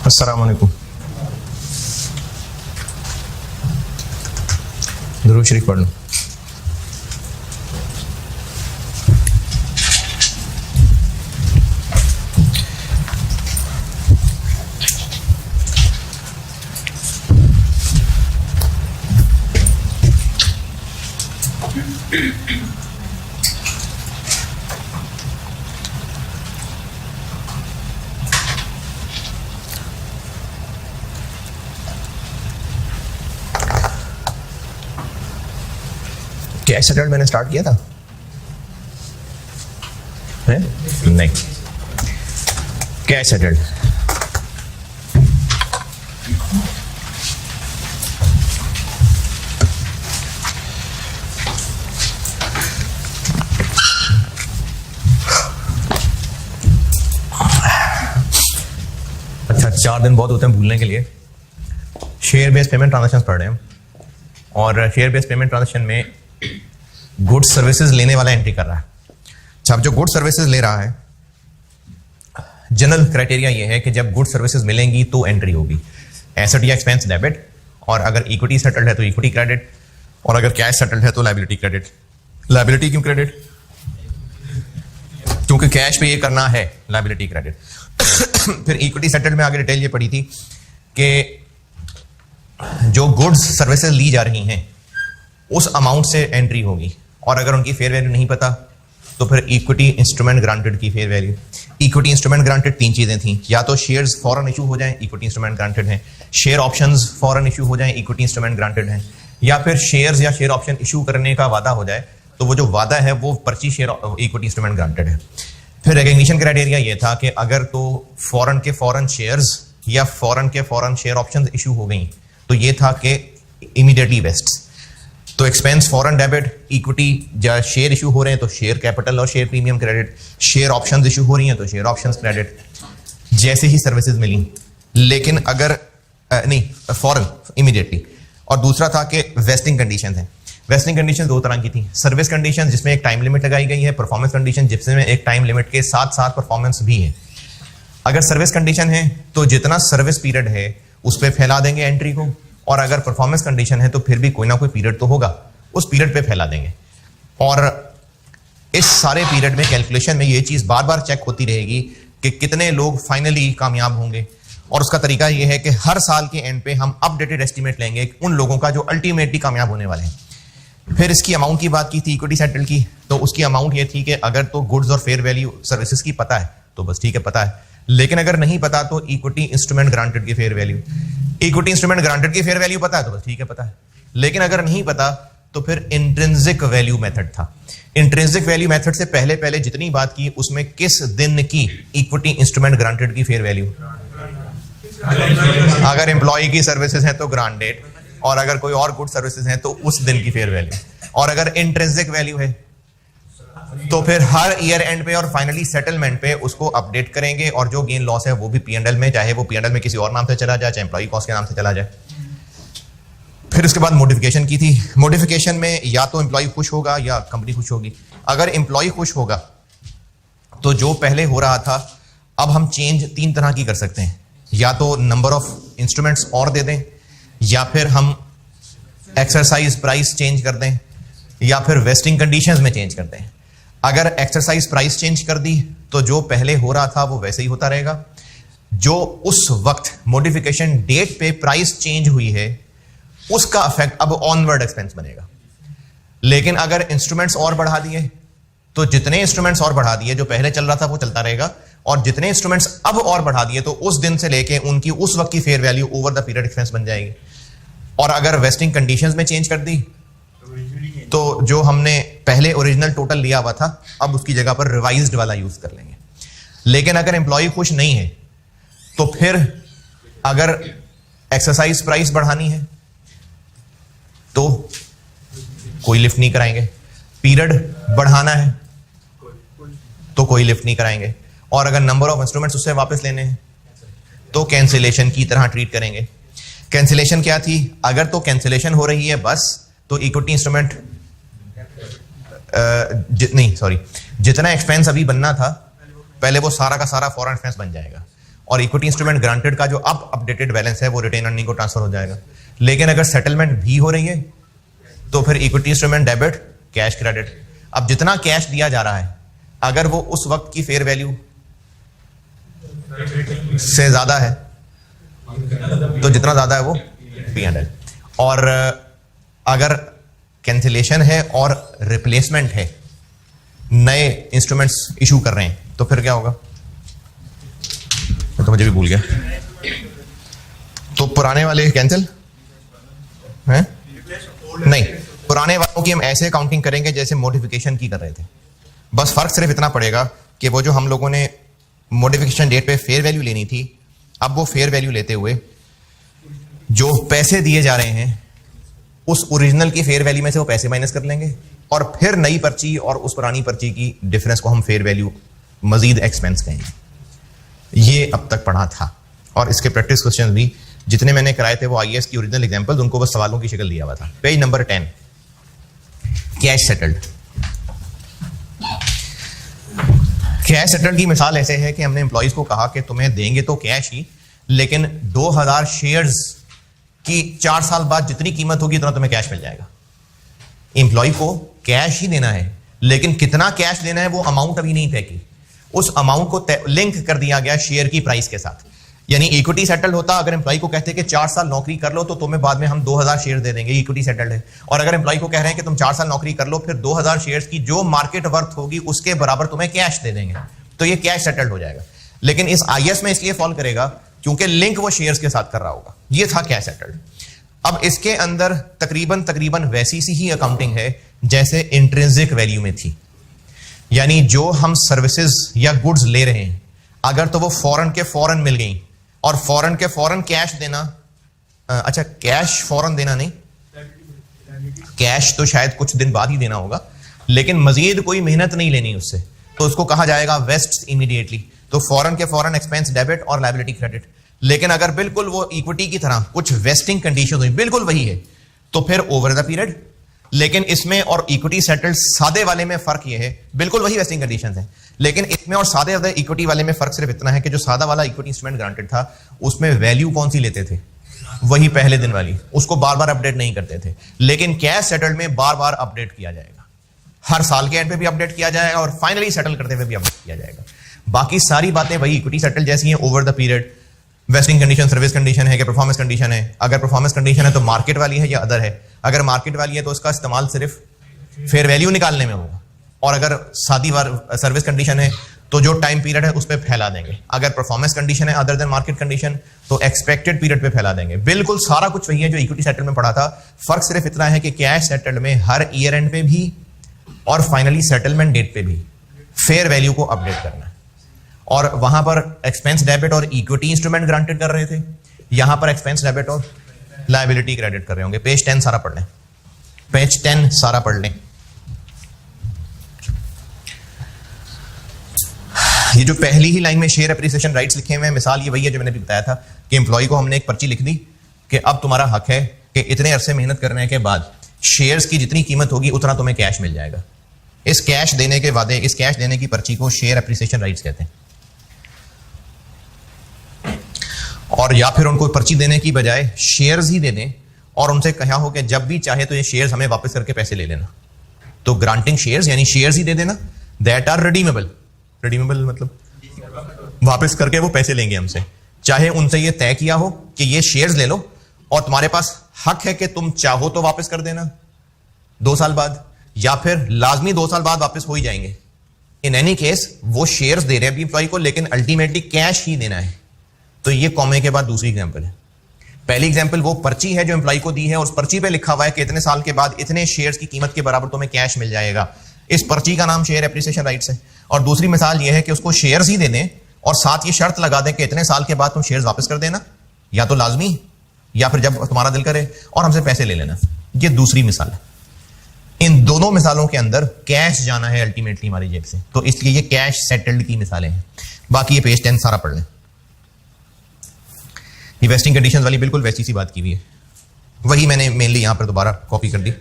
अस्सलाम वालेकुम। दुरूद शरीफ पढ़ लो। कैश सेटल्ड मैंने स्टार्ट किया था है? नहीं, कैश सेटल्ड अच्छा 4 दिन बहुत होते हैं भूलने के लिए। शेयर बेस्ड पेमेंट ट्रांजैक्शन पढ़ रहे हैं और शेयर बेस्ड पेमेंट ट्रांजैक्शन में गुड्स सर्विसेज लेने वाला एंट्री कर रहा है। अच्छा, जो गुड्स सर्विसेज ले रहा है, जनरल क्राइटेरिया ये है कि जब गुड्स सर्विसेज मिलेंगी तो एंट्री होगी। एसेट या एक्सपेंस डेबिट, और अगर इक्विटी सेटल्ड है तो इक्विटी क्रेडिट, और अगर कैश सेटल्ड है तो लायबिलिटी क्रेडिट। लायबिलिटी क्यों क्रेडिट? क्योंकि कैश पे ये करना है, लायबिलिटी क्रेडिट। फिर इक्विटी सेटल्ड में आगे डिटेल ये पड़ी थी कि जो गुड्स सर्विसेज ली जा रही हैं उस अमाउंट से एंट्री होगी, और अगर उनकी फेयर वैल्यू नहीं पता तो फिर इक्विटी इंस्ट्रूमेंट ग्रांटेड की fair value. Equity instrument granted 3 चीजें थी, या तो शेयर्स फॉरन इशू हो जाएं, इक्विटी इंस्ट्रूमेंट ग्रांटेड है, शेयर ऑप्शंस फॉरन इशू हो जाएं, इक्विटी इंस्ट्रूमेंट ग्रांटेड है, या फिर शेयर्स या शेयर ऑप्शन इशू करने का वादा हो जाए तो वो जो वादा है वो पर्ची शेयर इक्विटी इंस्ट्रूमेंट ग्रांटेड है। फिर रिकग्निशन क्राइटेरिया ये था कि अगर तो फॉरन के फॉरन शेयर्स या फॉरन के फॉरन शेयर ऑप्शन इशू हो गई तो ये था कि इमीडिएटली वेस्ट। तो एक्सपेंस फॉरेन डेबिट, इक्विटी या शेयर इशू हो रहे हैं तो शेयर कैपिटल और share premium credit, share options issue हो रही हैं तो शेयर ऑप्शंस क्रेडिट, जैसे ही सर्विसेज मिली। लेकिन अगर नहीं फॉरेन इमीडिएटली। और दूसरा था कि वेस्टिंग कंडीशन है। वेस्टिंग कंडीशन 2 तरह की थी, सर्विस कंडीशन जिसमें एक टाइम लिमिट लगाई गई है, परफॉर्मेंस कंडीशन जिसमें एक टाइम लिमिट के साथ साथ परफॉर्मेंस भी है। अगर सर्विस कंडीशन है तो जितना सर्विस पीरियड है उस पर फैला देंगे एंट्री को, और अगर परफॉर्मेंस कंडीशन है तो फिर भी कोई ना कोई पीरियड तो होगा, उस पीरियड पे फैला देंगे। और इस सारे पीरियड में कैलकुलेशन में ये चीज बार बार चेक होती रहेगी कि कितने लोग फाइनली कामयाब होंगे, और उसका तरीका ये है कि हर साल के एंड पे हम अपडेटेड एस्टीमेट लेंगे उन लोगों का जो अल्टीमेटली कामयाब होने वाले हैं। फिर इसकी अमाउंट की बात की थी इक्विटी सेटल की, तो उसकी अमाउंट ये थी कि अगर तो गुड्स और फेयर वैल्यू सर्विसेज की पता है तो बस ठीक है पता है, लेकिन अगर नहीं पता तो इक्विटी इंस्ट्रूमेंट ग्रांटेड की fair value. Equity instrument granted की फेयर वैल्यू पता है तो बस ठीक है पता है, लेकिन अगर नहीं पता तो फिर इंट्रिंसिक वैल्यू मेथड था। इंट्रिंसिक वैल्यू मेथड से पहले जितनी बात की उसमें किस दिन की इक्विटी इंस्ट्रूमेंट ग्रांटेड की फेयर वैल्यू? अगर एम्प्लॉय की सर्विसेज है तो ग्रांट डेट, और अगर कोई और गुड सर्विसेज है तो उस दिन की फेयर वैल्यू। और अगर इंट्रिंसिक वैल्यू है तो फिर हर ईयर एंड पे और फाइनली सेटलमेंट पे उसको अपडेट करेंगे, और जो गेन लॉस है वो भी P&L में, चाहे वो P&L में किसी और नाम से चला जाए, चाहे एम्प्लॉय कॉस्ट के नाम से चला जाए। फिर उसके बाद मॉडिफिकेशन की थी। मॉडिफिकेशन में या तो एम्प्लॉय खुश होगा या कंपनी खुश होगी। अगर एम्प्लॉय खुश होगा तो जो पहले हो रहा था अब हम चेंज 3 तरह की कर सकते हैं, या तो नंबर ऑफ इंस्ट्रूमेंट्स और दे दें, या फिर हम एक्सरसाइज प्राइस चेंज कर दें, या फिर वेस्टिंग कंडीशंस में चेंज कर दें। अगर एक्सरसाइज प्राइस चेंज कर दी तो जो पहले हो रहा था वो वैसे ही होता रहेगा, जो उस वक्त मॉडिफिकेशन डेट पे प्राइस चेंज हुई है उसका इफेक्ट अब ऑनवर्ड एक्सपेंस बनेगा। लेकिन अगर इंस्ट्रूमेंट्स और बढ़ा दिए तो जितने इंस्ट्रूमेंट्स और बढ़ा दिए जो पहले चल रहा था वो चलता रहेगा, और जितने इंस्ट्रूमेंट्स अब और बढ़ा दिए तो उस दिन से लेके उनकी उस वक्त की fair value over the period expense बन जाएगी। और अगर वेस्टिंग कंडीशंस में चेंज कर दी तो जो हमने पहले ओरिजिनल टोटल लिया हुआ था अब उसकी जगह पर रिवाइज्ड वाला यूज कर लेंगे। लेकिन अगर एम्प्लॉय खुश नहीं है तो फिर अगर एक्सरसाइज प्राइस बढ़ानी है तो कोई लिफ्ट नहीं कराएंगे, पीरियड बढ़ाना है तो कोई लिफ्ट नहीं कराएंगे, और अगर नंबर ऑफ इंस्ट्रूमेंट्स उससे वापस लेने हैं तो कैंसिलेशन की तरह ट्रीट करेंगे। कैंसिलेशन क्या थी? अगर तो कैंसिलेशन हो रही है बस तो इक्विटी इंस्ट्रूमेंट जितना एक्सपेंस अभी बनना था पहले वो सारा का सारा फॉरेन एक्सपेंस बन जाएगा, और इक्विटी इंस्ट्रूमेंट ग्रांटेड का जो अब अपडेटेड बैलेंस है वो रिटेन अर्निंग को ट्रांसफर हो जाएगा। लेकिन अगर सेटलमेंट भी हो रही है तो फिर equity instrument debit, cash credit. अब जितना कैश दिया जा रहा है अगर वो उस वक्त की फेयर वैल्यू से ज्यादा है तो जितना ज्यादा है वो P&L, और अगर कैंसिलेशन है और रिप्लेसमेंट है, नए इंस्ट्रूमेंट्स इशू कर रहे हैं, तो फिर क्या होगा? तो मुझे भी भूल गया। तो पुराने वाले कैंसिल हैं? नहीं, पुराने वालों की हम ऐसे काउंटिंग करेंगे जैसे मॉडिफिकेशन की कर रहे थे। बस फर्क सिर्फ इतना पड़ेगा कि वो जो हम लोगों ने मॉडिफिकेशन डेट पे फेयर वैल्यू लेनी थी, अब वो फेयर वैल्यू लेते हुए जो पैसे दिए जा रहे हैं उस ओरिजिनल की फेयर वैल्यू में से वो पैसे माइनस कर लेंगे और फिर नई पर्ची और उस पुरानी पर्ची की डिफरेंस को हम फेयर वैल्यू मजीद एक्सपेंस कहेंगे। ये अब तक पढ़ा था और इसके प्रैक्टिस क्वेश्चन भी जितने मैंने कराए थे वो आईएएस की ओरिजिनल एग्जांपल्स, उनको बस सवालों की शक्ल दिया हुआ था। Page number 10, cash settled. Cash settled की मिसाल ऐसे है कि हमने एम्प्लॉइज को कहा कि तुम्हें देंगे तो कैश ही, लेकिन 2000 शेयर्स की 4 साल बाद जितनी कीमत होगी उतना तुम्हें कैश मिल जाएगा। एम्प्लॉय को कैश ही देना है, लेकिन कितना कैश देना है वो अमाउंट अभी नहीं तय की। उस अमाउंट को लिंक कर दिया गया शेयर की प्राइस के साथ। यानी इक्विटी सेटल्ड होता अगर एम्प्लॉय को कहते हैं कि 4 साल नौकरी कर लो तो तुम्हें बाद में हम 2000 शेयर दे देंगे, इक्विटी सेटल्ड है। और अगर एम्प्लॉय को कह रहे हैं कि तुम 4 साल नौकरी कर लो फिर 2000 शेयर्स की जो मार्केट वर्थ होगी उसके बराबर तुम्हें कैश दे देंगे, तो ये कैश सेटल्ड हो जाएगा। लेकिन इस आईएएस में इसलिए फॉल करेगा क्योंकि लिंक वो शेयर्स के साथ कर रहा होगा। ये था कैश सेटल्ड। अब इसके अंदर तकरीबन वैसी सी ही अकाउंटिंग है जैसे इंट्रिंसिक वैल्यू में थी। यानी जो हम सर्विसेज या गुड्स ले रहे हैं अगर तो वो फौरन के फौरन मिल गई और फौरन के फौरन कैश देना, अच्छा कैश फौरन देना नहीं, कैश तो शायद कुछ दिन बाद ही देना होगा, लेकिन मजीद कोई मेहनत नहीं लेनी उससे, तो उसको कहा जाएगा वेस्ट इमीडिएटली। तो फौरन के फौरन एक्सपेंस डेबिट और लायबिलिटी क्रेडिट। लेकिन अगर बिल्कुल वो इक्विटी की तरह कुछ वेस्टिंग कंडीशन हुई, बिल्कुल वही है, तो फिर ओवर द पीरियड। लेकिन इसमें और इक्विटी सेटल्ड सादे वाले में फर्क यह है, बिल्कुल वही वेस्टिंग कंडीशंस हैं, लेकिन इसमें और सादे वाले इक्विटी वाले में फर्क सिर्फ इतना है कि जो सादा वाला इक्विटी इंस्ट्रूमेंट ग्रांटेड था उसमें वैल्यू कौन सी लेते थे? वही पहले दिन वाली, उसको बार बार अपडेट नहीं करते थे। लेकिन कैश सेटल्ड में बार बार अपडेट किया जाएगा, हर साल के एंड पे भी अपडेट किया जाएगा और फाइनली सेटल करते हुए भी अपडेट किया जाएगा। बाकी सारी बातें वही इक्विटी सेटल जैसी हैं, over the period, wasting condition, service condition है कि परफॉर्मेंस कंडीशन है। अगर परफॉर्मेंस कंडीशन है तो मार्केट वाली है या अदर है। अगर मार्केट वाली है तो उसका इस्तेमाल सिर्फ फेयर वैल्यू निकालने में होगा, और अगर सादी सर्विस कंडीशन है तो जो टाइम पीरियड है उस पर फैला देंगे। अगर परफॉर्मेंस कंडीशन है अदर देन मार्केट कंडीशन तो एक्सपेक्टेड पीरियड पे फैला देंगे। बिल्कुल सारा कुछ वही है जो इक्विटी सेटल में पड़ा था। फर्क सिर्फ इतना है कि कैश सेटल में हर ईयर एंड पे भी और फाइनली सेटलमेंट डेट पे भी फेयर वैल्यू को अपडेट करना है। और वहां पर एक्सपेंस डेबिट और इक्विटी इंस्ट्रूमेंट ग्रांटेड कर रहे थे, यहां पर एक्सपेंस डेबिट और लायबिलिटी क्रेडिट कर रहे होंगे। पेज 10 सारा पढ़ लें, पेज 10 सारा पढ़ लें। ये जो पहली ही लाइन में शेयर एप्रिसिएशन राइट्स लिखे हुए हैं, मिसाल ये वही है जो मैंने भी बताया था कि एम्प्लॉय को हमने एक पर्ची लिख दी कि अब तुम्हारा हक है कि इतने अरसे मेहनत करने के बाद शेयर्स की जितनी कीमत होगी उतना तुम्हें कैश मिल जाएगा। इस कैश देने के वादे, इस कैश देने की पर्ची को शेयर एप्रिसिएशन राइट्स कहते हैं। और या फिर उनको पर्ची देने की बजाय शेयर्स ही दे दें और उनसे कहा हो कि जब भी चाहे तो ये शेयर्स हमें वापस करके पैसे ले लेना। तो ग्रांटिंग शेयर्स यानी शेयर्स ही दे देना, दैट आर रिडीमेबल। रिडीमेबल मतलब वापस करके वो पैसे लेंगे हमसे, चाहे उनसे ये तय किया हो कि ये शेयर्स ले लो और तुम्हारे पास हक है कि तुम चाहो तो वापस कर देना 2 साल बाद, या फिर लाजमी 2 साल बाद वापस हो ही जाएंगे। इन एनी केस वो शेयर्स दे रहे हैं एम्प्लॉय को, लेकिन अल्टीमेटली कैश ही देना है। तो ये कॉमे के बाद दूसरी एग्जांपल है। पहली एग्जांपल वो पर्ची है जो एम्प्लॉय को दी है और उस पर्ची पे लिखा हुआ है कि इतने साल के बाद इतने शेयर्स की कीमत के बराबर तुम्हें कैश मिल जाएगा। इस पर्ची का नाम शेयर एप्रिसिएशन राइट्स है। और दूसरी मिसाल ये है कि उसको शेयर्स ही दे दें और साथ ये शर्त लगा दें कि इतने साल के बाद तुम शेयर्स वापस कर देना, या तो लाजमी या फिर जब तुम्हारा दिल करे, और हमसे पैसे ले लेना। ये दूसरी मिसाल है। इन दोनों मिसालों के अंदर कैश जाना है अल्टीमेटली हमारी जेब से, तो इसलिए ये कैश सेटल्ड की मिसालें हैं। बाकी ये पेज 10 सारा पढ़ लें। ये वेस्टिंग कंडीशंस वाली बिल्कुल वैसी सी बात की हुई है, वही मैंने मेनली यहां पर दोबारा कॉपी कर दी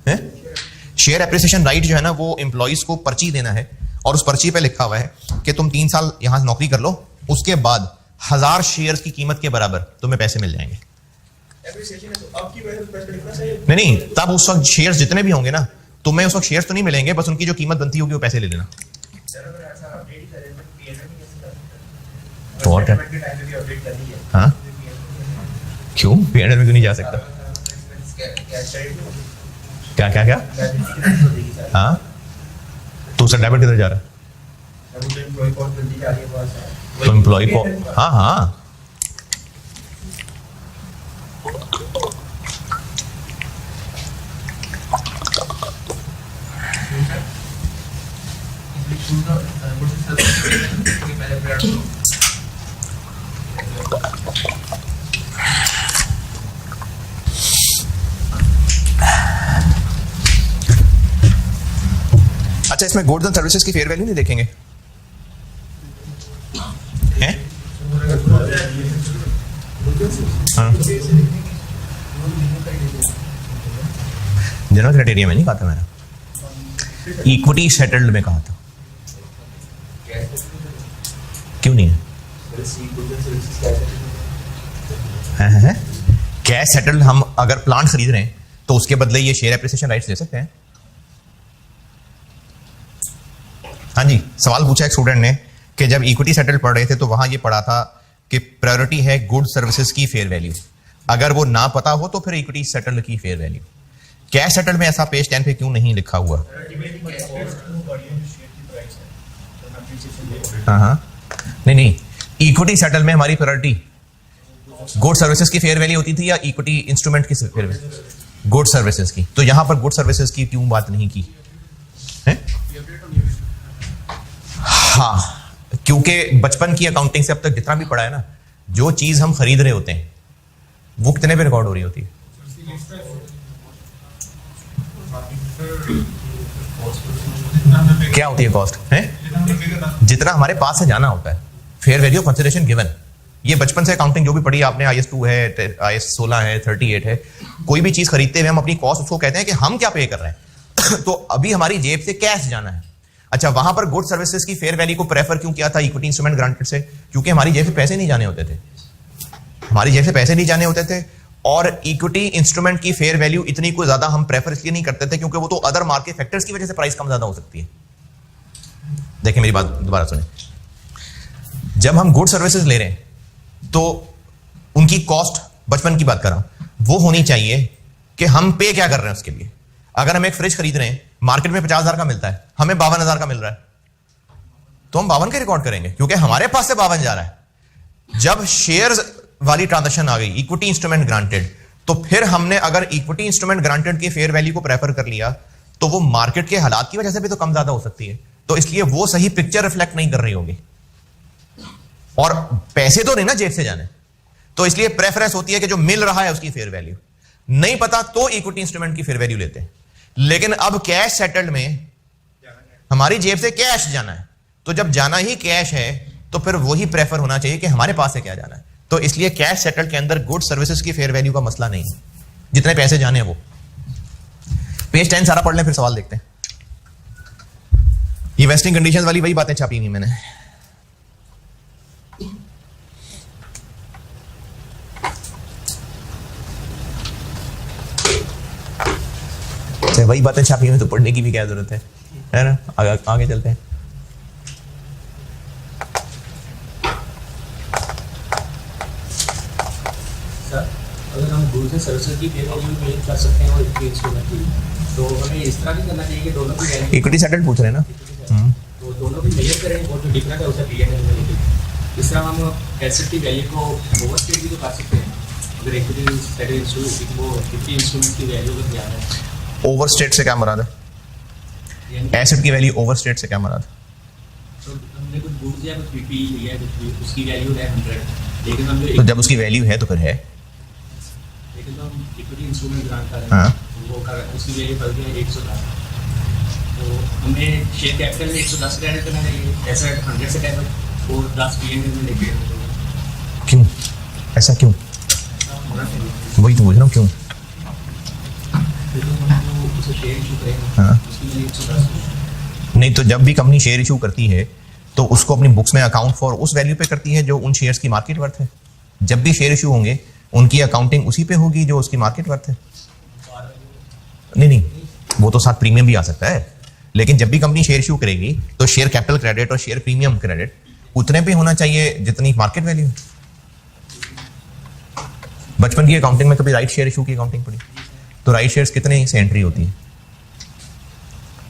है। शेयर एप्रिसिएशन राइट जो है ना, वो एम्प्लॉइज को पर्ची देना है और उस पर्ची पे लिखा हुआ है कि तुम 3 साल यहां नौकरी कर लो, उसके बाद 1000 शेयर्स की कीमत के बराबर तुम्हें पैसे मिल जाएंगे। नहीं, तब उस वक्त शेयर्स जितने भी होंगे ना, तुम्हें उस वक्त शेयर्स तो नहीं मिलेंगे, बस उनकी जो कीमत बनती होगी वो पैसे ले लेना। तो और क्या? हाँ, क्यों P&L में क्यों नहीं जा सकता? क्या क्या क्या? हाँ, तो उसका डेबिट किधर जा रहा है? तो एम्प्लॉय को, हाँ हाँ, अच्छा, इसमें गुड्स एंड सर्विसेज की फेयर वैल्यू नहीं देखेंगे हैं? हाँ, जनरल क्राइटेरिया में नहीं कहा था मैंने, इक्विटी सेटल्ड में कहा था। क्यों नहीं है? कैश सेटल्ड हम अगर प्लांट खरीद रहे हैं तो उसके बदले ये शेयर एप्रिसिएशन राइट्स दे सकते हैं। हाँ जी, सवाल पूछा एक स्टूडेंट ने कि जब इक्विटी सेटल पढ़ रहे थे तो वहां ये पढ़ा था कि प्रायोरिटी है गुड सर्विसेज की फेयर वैल्यू, अगर वो ना पता हो तो फिर इक्विटी सेटल की फेयर वैल्यू। कैश सेटल में ऐसा पेज 10 पे क्यों नहीं लिखा हुआ? हाँ, नहीं, इक्विटी सेटल में हमारी प्रायोरिटी गुड सर्विसेज की फेयर वैल्यू होती थी या इक्विटी इंस्ट्रूमेंट की फेयर वैल्यू? गुड सर्विसेज की। तो यहां पर गुड सर्विसेज की क्यों बात नहीं की है? हाँ, क्योंकि बचपन की अकाउंटिंग से अब तक जितना भी पढ़ा है ना, जो चीज हम खरीद रहे होते हैं वो कितने पे रिकॉर्ड हो रही होती है? क्या होती है कॉस्ट है? जितना हमारे पास से जाना होता है, fair value of consideration given. ये बचपन से अकाउंटिंग जो भी पढ़ी आपने, IAS 2 है, IAS 16 है, 38 है, कोई भी चीज खरीदते हुए हम अपनी कॉस्ट उसको कहते हैं कि हम क्या पे कर रहे हैं। तो अभी हमारी जेब से कैश जाना है। अच्छा, वहां पर गुड सर्विसेज की फेयर वैल्यू को प्रेफर क्यों किया था इक्विटी इंस्ट्रूमेंट ग्रांटेड से? क्योंकि हमारी जेब से पैसे नहीं जाने होते थे, हमारी जेब से पैसे नहीं जाने होते थे। और इक्विटी इंस्ट्रूमेंट की फेयर वैल्यू इतनी कोई ज्यादा हम प्रेफर इसलिए नहीं करते थे क्योंकि वो तो अदर मार्केट फैक्टर्स की वजह से प्राइस कम ज्यादा हो सकती है। देखिए मेरी बात दोबारा सुने, जब हम गुड सर्विसेज ले रहे हैं तो उनकी कॉस्ट, बचपन की बात कर रहा हूं, वो होनी चाहिए कि हम पे क्या कर रहे हैं उसके लिए। अगर हम एक फ्रिज खरीद रहे हैं, मार्केट में 50,000 का मिलता है, हमें 52,000 का मिल रहा है, तो हम 52 के रिकॉर्ड करेंगे क्योंकि हमारे पास से 52 जा रहा है। जब शेयर्स वाली ट्रांजैक्शन आ गई, इक्विटी इंस्ट्रूमेंट ग्रांटेड, तो फिर हमने अगर इक्विटी इंस्ट्रूमेंट ग्रांटेड की फेयर वैल्यू को प्रेफर कर लिया तो वो मार्केट के हालात की वजह से भी तो कम ज्यादा हो सकती है, तो इसलिए वो सही पिक्चर रिफ्लेक्ट नहीं कर रही होगी। और पैसे तो नहीं ना जेब से जाने, तो इसलिए प्रेफरेंस होती है कि जो मिल रहा है उसकी फेयर वैल्यू। नहीं पता तो इक्विटी इंस्ट्रूमेंट की फेयर वैल्यू लेते हैं। लेकिन अब कैश सेटल्ड में हमारी जेब से कैश जाना है, तो जब जाना ही कैश है तो फिर वही प्रेफर होना चाहिए कि हमारे पास से क्या जाना है। तो इसलिए कैश सेटल्ड के अंदर गुड सर्विसेज की फेयर वैल्यू का मसला नहीं है, जितने पैसे जाने हैं वो। पेज 10 सारा पढ़ लें, फिर सवाल देखते हैं। ये वेस्टिंग कंडीशंस वाली वही बातें छापी नहीं मैंने। वही बातें छापी हुई तो पढ़ने की भी क्या जरूरत है ना? आगे चलते हैं। सर, अगर हम गुड्स एंड सर्विसेज की फेयर वैल्यू मेजर कर सकते हैं और इक्विटी इंस्ट्रूमेंट की, तो हमें इस तरह नहीं करना चाहिए कि दोनों की वैल्यू इक्विटी सेटल्ड पूछ रहे हैं ना, तो दोनों की मेजर करें और जो डिफरेंट है उसे P&L में लेके। इस तरह हम एसेट की वैल्यू को ओवरस्टेट भी तो कर सकते हैं। अगर इक्विटी सेटल इंस्ट्रूमेंट की वैल्यू अगर ज़्यादा है। ओवरस्टेट से क्या मुराद है? एसेट की वैल्यू ओवरस्टेट से क्या मुराद है? तो हमने कुछ गुड्स या कुछ PP लिया है, कुछ उसकी वैल्यू है 100, लेकिन हम तो जब उसकी वैल्यू है तो फिर है, लेकिन तो हम इक्विटी इंस्ट्रूमेंट ग्रांट कर रहे हाँ। हैं, वो कर उसकी वैल्यू बढ़ गई 110, तो हमें शेयर कैपिटल में 110 क्रेडिट करना चाहिए, ऐसा 100 से कैपिटल और 10 P&L में लेके। क्यों ऐसा क्यों? वही तो पूछ रहा हूँ, क्यों? शेयर इशू करेंगे, हाँ। उसकी वैल्यू 110। नहीं, तो जब भी कंपनी शेयर इशू करती है तो उसको अपनी बुक्स में अकाउंट फॉर उस वैल्यू पे करती है जो उन शेयर्स की मार्केट वर्थ है। जब भी शेयर इशू होंगे उनकी अकाउंटिंग उसी पे होगी जो उसकी मार्केट वर्थ है। नहीं, वो तो साथ प्रीमियम भी आ सकता है, लेकिन जब भी कंपनी शेयर इशू करेगी तो शेयर कैपिटल क्रेडिट और शेयर प्रीमियम क्रेडिट उतने पे होना चाहिए जितनी मार्केट वैल्यू। बचपन की अकाउंटिंग में कभी राइट शेयर इशू की अकाउंटिंग पड़ी तो राइट शेयर्स कितने से एंट्री होती है?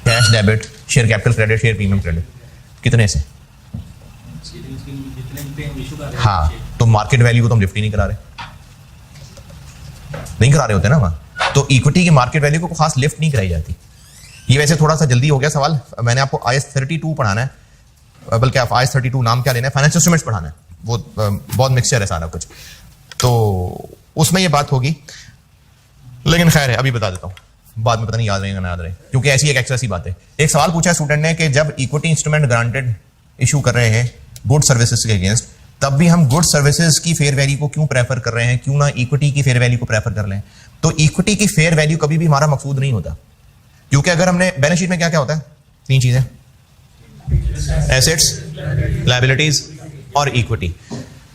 Cash debit, share capital credit, share premium credit, कितने से? हाँ, तो मार्केट वैल्यू को तो हम लिफ्ट ही नहीं करा रहे होते ना वहां। तो इक्विटी की मार्केट वैल्यू को खास लिफ्ट नहीं कराई जाती। ये वैसे थोड़ा सा जल्दी हो गया सवाल, मैंने आपको IAS 32 पढ़ाना है, बल्कि आप IAS 32 नाम क्या लेना है, फाइनेंशियल इंस्ट्रूमेंट्स पढ़ाना है, वो बहुत मिक्सचर है सारा कुछ, तो उसमें ये बात होगी। लेकिन खैर है, अभी बता देता हूं, बाद में पता नहीं याद रहेगा ना याद रहे, क्योंकि ऐसी एक एक्स्ट्रा सी बात है। एक सवाल पूछा है स्टूडेंट ने कि जब इक्विटी इंस्ट्रूमेंट ग्रांटेड इशू कर रहे हैं गुड सर्विसेज के अगेंस्ट, तब भी हम गुड सर्विसेज की फेयर वैल्यू को क्यों प्रेफर कर रहे हैं, क्यों ना इक्विटी की फेयर वैल्यू को प्रेफर कर लें? तो इक्विटी की फेयर वैल्यू कभी भी हमारा मकसूद नहीं होता, क्योंकि अगर हमने बैलेंस शीट में क्या क्या होता है, 3 चीजें, एसेट्स, लायबिलिटीज और इक्विटी।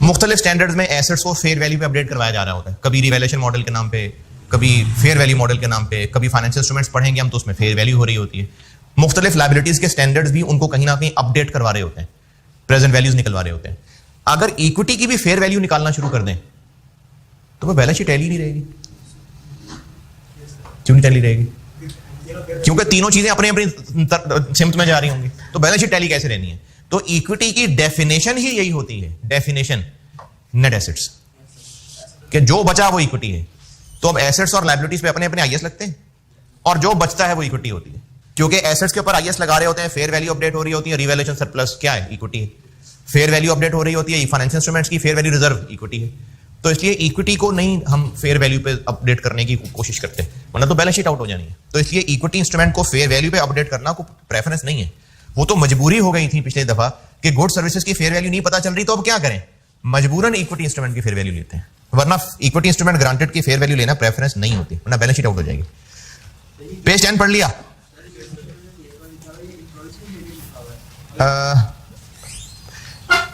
मुख्तलिफ स्टैंडर्ड्स में एसेट्स को फेयर वैल्यू पे अपडेट करवाया जा रहा होता है, कभी रिवैल्यूएशन मॉडल के नाम पे, कभी फेयर वैल्यू मॉडल के नाम पे, कभी फाइनेंशियल इंस्ट्रूमेंट्स पढ़ेंगे हम तो उसमें फेयर वैल्यू हो रही होती है। मुख्तलिफ लायबिलिटीज के स्टैंडर्ड्स भी उनको कहीं ना कहीं अपडेट करवा रहे होते हैं, प्रेजेंट वैल्यूज निकलवा रहे होते हैं। अगर इक्विटी की भी फेयर वैल्यू निकालना शुरू कर दें तो वो बैलेंस शीट टैली नहीं रहेगी। क्यों नहीं टैली रहेगी? क्योंकि तीनों चीजें अपने अपनी सिमत में जा रही होंगी, तो बैलेंस शीट टैली कैसे रहनी है? तो इक्विटी की डेफिनेशन ही यही होती है, डेफिनेशन नेट एसेट्स, कि जो बचा वो इक्विटी है। तो अब एसेट्स और लायबिलिटीज पे अपने अपने आईएस लगते हैं, और जो बचता है वो इक्विटी होती है, क्योंकि एसेट्स के ऊपर आईएस लगा रहे होते हैं, फेयर वैल्यू अपडेट हो रही होती है, रिवैल्यूएशन सरप्लस क्या है, इक्विटी है। फेयर वैल्यू अपडेट हो रही होती है, फाइनेंशियल इंस्ट्रूमेंट्स की फेयर वैल्यू रिजर्व, इक्विटी है। तो इसलिए इक्विटी को नहीं हम फेयर वैल्यू पे अपडेट करने की कोशिश करते, वरना तो बैलेंस शीट आउट हो जानी है। तो इसलिए इक्विटी इंस्ट्रूमेंट को फेयर वैल्यू पे अपडेट करना को प्रेफरेंस नहीं है, वो तो मजबूरी हो गई थी पिछले दफा कि गुड सर्विसेज की फेयर वैल्यू नहीं पता चल रही, तो अब क्या करें, मजबूरन इक्विटी इंस्ट्रूमेंट की फेयर वैल्यू लेते हैं, वरना इक्विटी इंस्ट्रूमेंट ग्रांटेड की फेयर वैल्यू लेना प्रेफरेंस नहीं होती, वरना बैलेंस शीट आउट हो जाएगी। पेज 10 पढ़ लिया?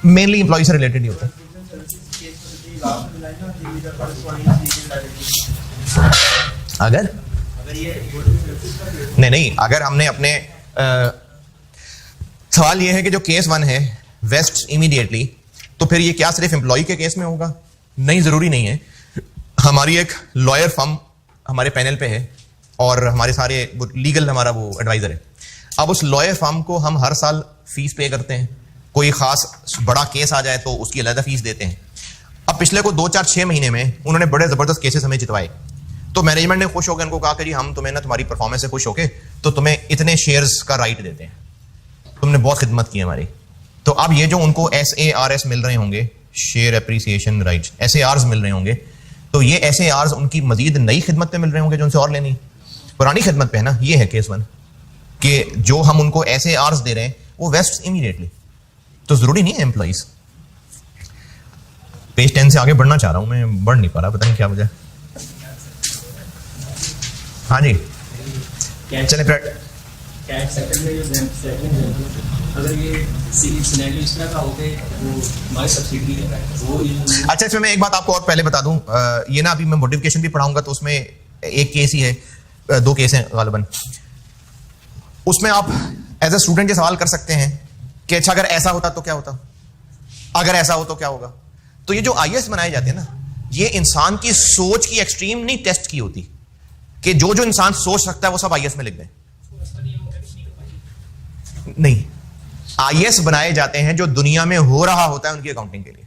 मेनली एम्प्लॉय से रिलेटेड ही होता है। अगर नहीं, अगर हमने अपने सवाल यह है कि जो केस 1 है वेस्ट इमीडिएटली, तो फिर ये क्या सिर्फ एम्प्लॉय के केस में होगा? नहीं, जरूरी नहीं है। हमारी एक लॉयर फर्म हमारे पैनल पे है और हमारे सारे लीगल हमारा वो एडवाइजर है। अब उस लॉयर फर्म को हम हर साल फीस पे करते हैं, कोई खास बड़ा केस आ जाए तो उसकी अलग फीस देते हैं। अब पिछले को 2, 4, 6 महीने में उन्होंने बड़े जबरदस्त केसेस हमें जितवाए, तो मैनेजमेंट ने खुश होकर उनको कहा कि जी हम तुम्हें ना तुम्हारी परफॉर्मेंस से खुश होके तो तुम्हें इतने शेयर्स का राइट देते हैं, तुमने बहुत खिदमत की हमारी। तो अब ये जो उनको SARS मिल रहे होंगे, शेयर एप्रिसिएशन राइट्स, SARs मिल रहे होंगे, तो ये SARs उनकी मजीद नई खिदमत पे मिल रहे होंगे जो उनसे और लेनी, पुरानी खिदमत पे है ना। ये है केस 1 कि जो हम उनको SARs दे रहे हैं वो वेस्ट इमीडिएटली, तो जरूरी नहीं है एम्प्लॉइज। पेज 10 से आगे बढ़ना चाह रहा हूं मैं, बढ़ नहीं पा रहा, पता नहीं क्या वजह। हाँ जी चले कैश सेकंड में अगर ये सिनेरियो इस तरह का हो के वो हमारी सब्सिडी है वो। अच्छा, इसमें मैं एक बात आपको और पहले बता दूं, ये ना अभी मैं मॉडिफिकेशन भी पढ़ाऊंगा तो उसमें एक केस ही है, 2 केस हैं गालिबन। उसमें आप एज ए स्टूडेंट ये सवाल कर सकते हैं कि अच्छा अगर ऐसा होता तो क्या होता, अगर ऐसा हो तो क्या होगा। तो ये जो आईएएस बनाए जाते हैं ना, ये इंसान की सोच की एक्सट्रीम नहीं टेस्ट की होती कि जो जो इंसान सोच सकता है वो सब आईएएस में लिख दें। नहीं, आईएएस बनाए जाते हैं जो दुनिया में हो रहा होता है उनकी अकाउंटिंग के लिए।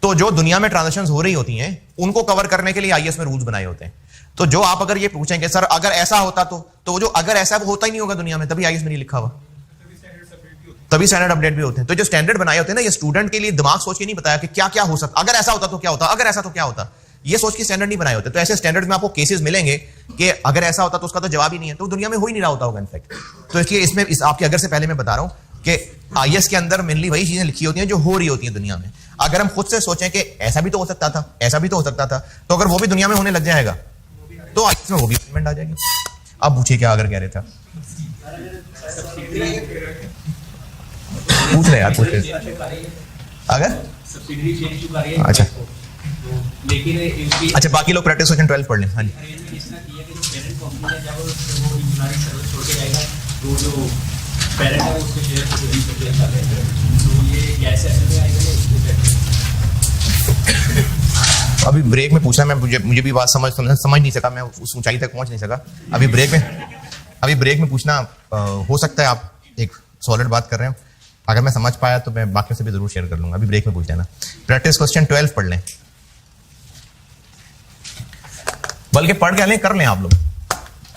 तो जो दुनिया में ट्रांजैक्शंस हो रही होती हैं उनको कवर करने के लिए आईएएस में रूल्स बनाए होते हैं। तो जो आप अगर ये पूछेंगे सर अगर ऐसा होता तो वो जो अगर ऐसा वो होता ही नहीं होगा दुनिया में, तभी आईएएस में नहीं लिखा हुआ, तभी स्टैंडर्ड अपडेट भी होते हैं। तो जो स्टैंडर्ड बनाए होते हैं ना, ये स्टूडेंट के लिए दिमाग सोच के नहीं बताया कि क्या क्या हो सकता, अगर ऐसा होता तो क्या होता, अगर ऐसा तो क्या होता, ये सोच के स्टैंडर्ड नहीं बनाए होते। तो ऐसे स्टैंडर्ड में आपको केसेस मिलेंगे कि अगर ऐसा होता तो उसका तो जवाब ही नहीं है, तो दुनिया में हो ही नहीं रहा होता होगा इनफैक्ट। तो इसलिए इसमें आपके अगर से पहले मैं बता रहा हूं कि आईएएस के अंदर मेनली वही चीजें लिखी होती हैं जो हो रही होती हैं दुनिया में। अगर हम खुद से सोचें कि ऐसा भी तो हो सकता था, ऐसा भी तो हो सकता था, तो अगर वो भी दुनिया में होने लग जाएगा तो आईएएस में वो भी इम्प्लीमेंट आ जाएगी। अब पूछिए क्या अगर कह रहे थे। पूछ ले यार, पूछ ले। अगर सब्सिडरी शेयर चुका रही है अच्छा। तो लेकिन इनकी अच्छा, बाकी लोग प्रैक्टिस क्वेश्चन 12 पढ़ लें। हाँ जी, अरेंजमेंट इस तरह किया कि जो पेरेंट कंपनी है जब वो इंप्लॉय सर्विस छोड़ के जाएगा तो जो पेरेंट है उसके शेयर को 20% कर देंगे, तो ये गैस ऐसे में आएगा या इसके अभी ब्रेक में पूछा, मैं मुझे भी बात समझ नहीं सका, मैं उस ऊंचाई तक पहुंच नहीं सका। अभी ब्रेक में पूछना हो सकता है आप एक सॉलिड बात कर रहे हो, अगर मैं समझ पाया तो मैं बाकी से भी जरूर शेयर कर लूंगा। अभी ब्रेक में पूछ लेना। प्रैक्टिस क्वेश्चन 12 पढ़ लें, बल्कि पढ़ के लें, कर लें आप लोग,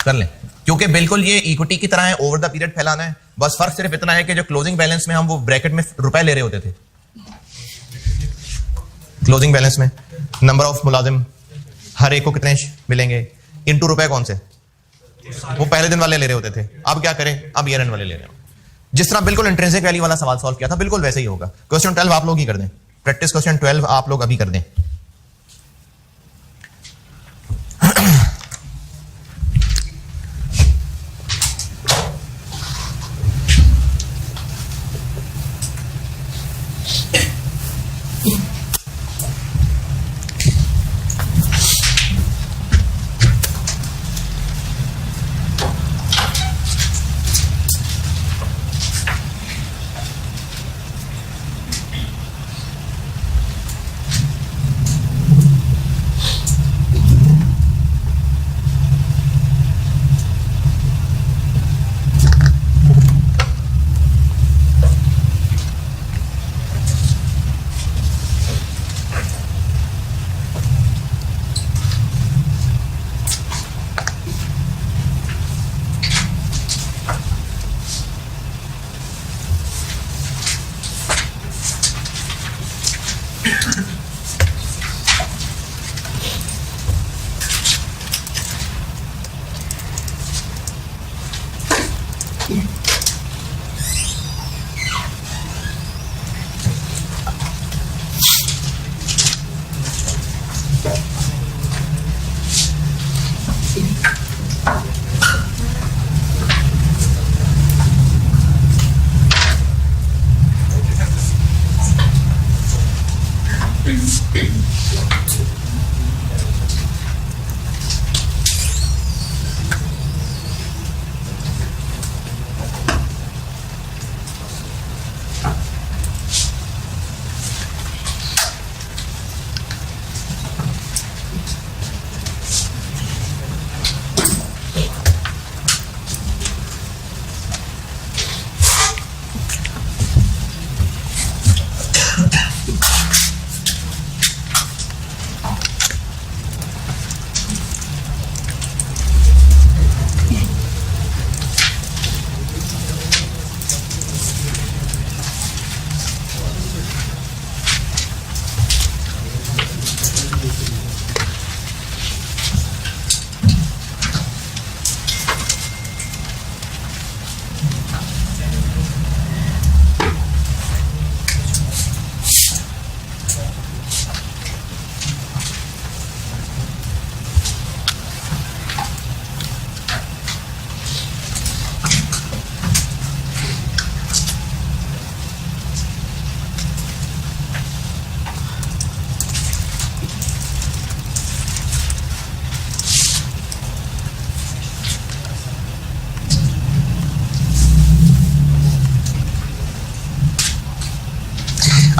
कर लें, क्योंकि बिल्कुल ये इक्विटी की तरह है, ओवर द पीरियड फैलाना है। बस फर्क सिर्फ इतना है कि जो क्लोजिंग बैलेंस में हम वो ब्रैकेट में रुपए ले रहे होते थे, क्लोजिंग बैलेंस में नंबर ऑफ मुलाजिम हर एक को कितने मिलेंगे इनटू रुपए कौन से, वो पहले दिन वाले ले रहे होते थे। अब क्या करें, अब ईयर एंड वाले ले रहे हैं। जिस तरह बिल्कुल इंट्रिंसिक वैल्यू वाला सवाल सॉल्व किया था, बिल्कुल वैसे ही होगा। क्वेश्चन 12 आप लोग ही कर दें, प्रैक्टिस क्वेश्चन 12 आप लोग अभी कर दें।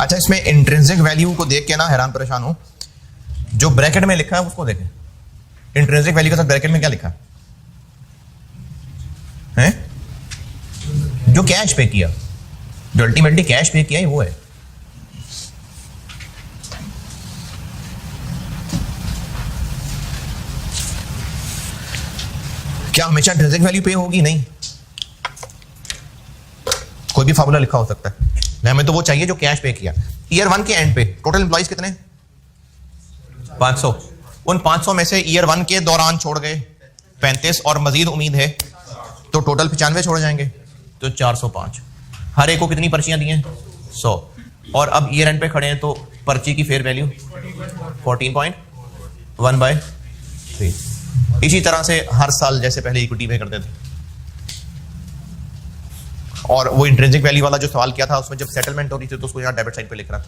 अच्छा, इसमें इंट्रिंसिक वैल्यू को देख के ना हैरान परेशान हो, जो ब्रैकेट में लिखा है उसको देखें। इंट्रिंसिक वैल्यू के साथ ब्रैकेट में क्या लिखा है? जो कैश पे किया, जो अल्टीमेटली कैश पे किया है वो है। क्या हमेशा इंट्रिंसिक वैल्यू पे होगी? नहीं, कोई भी फार्मूला लिखा हो सकता है। हमें तो वो चाहिए जो कैश पे किया। ईयर 1 के एंड पे टोटल एम्प्लॉइज कितने? 500। उन 500 में से ईयर 1 के दौरान छोड़ गए 35 और मजीद उम्मीद है तो टोटल 95 छोड़ जाएंगे, तो 405। हर एक को कितनी पर्चियां दी हैं? 100। और अब ईयर एंड पे खड़े हैं तो पर्ची की फेयर वैल्यू 14.1/3। इसी तरह से हर साल जैसे पहले इक्विटी पे करते थे, और वो इंट्रिंसिक वैल्यू वाला जो सवाल किया था उसमें जब सेटलमेंट हो रही थी तो उसको यहां डेबिट साइड पे लिख रहा था।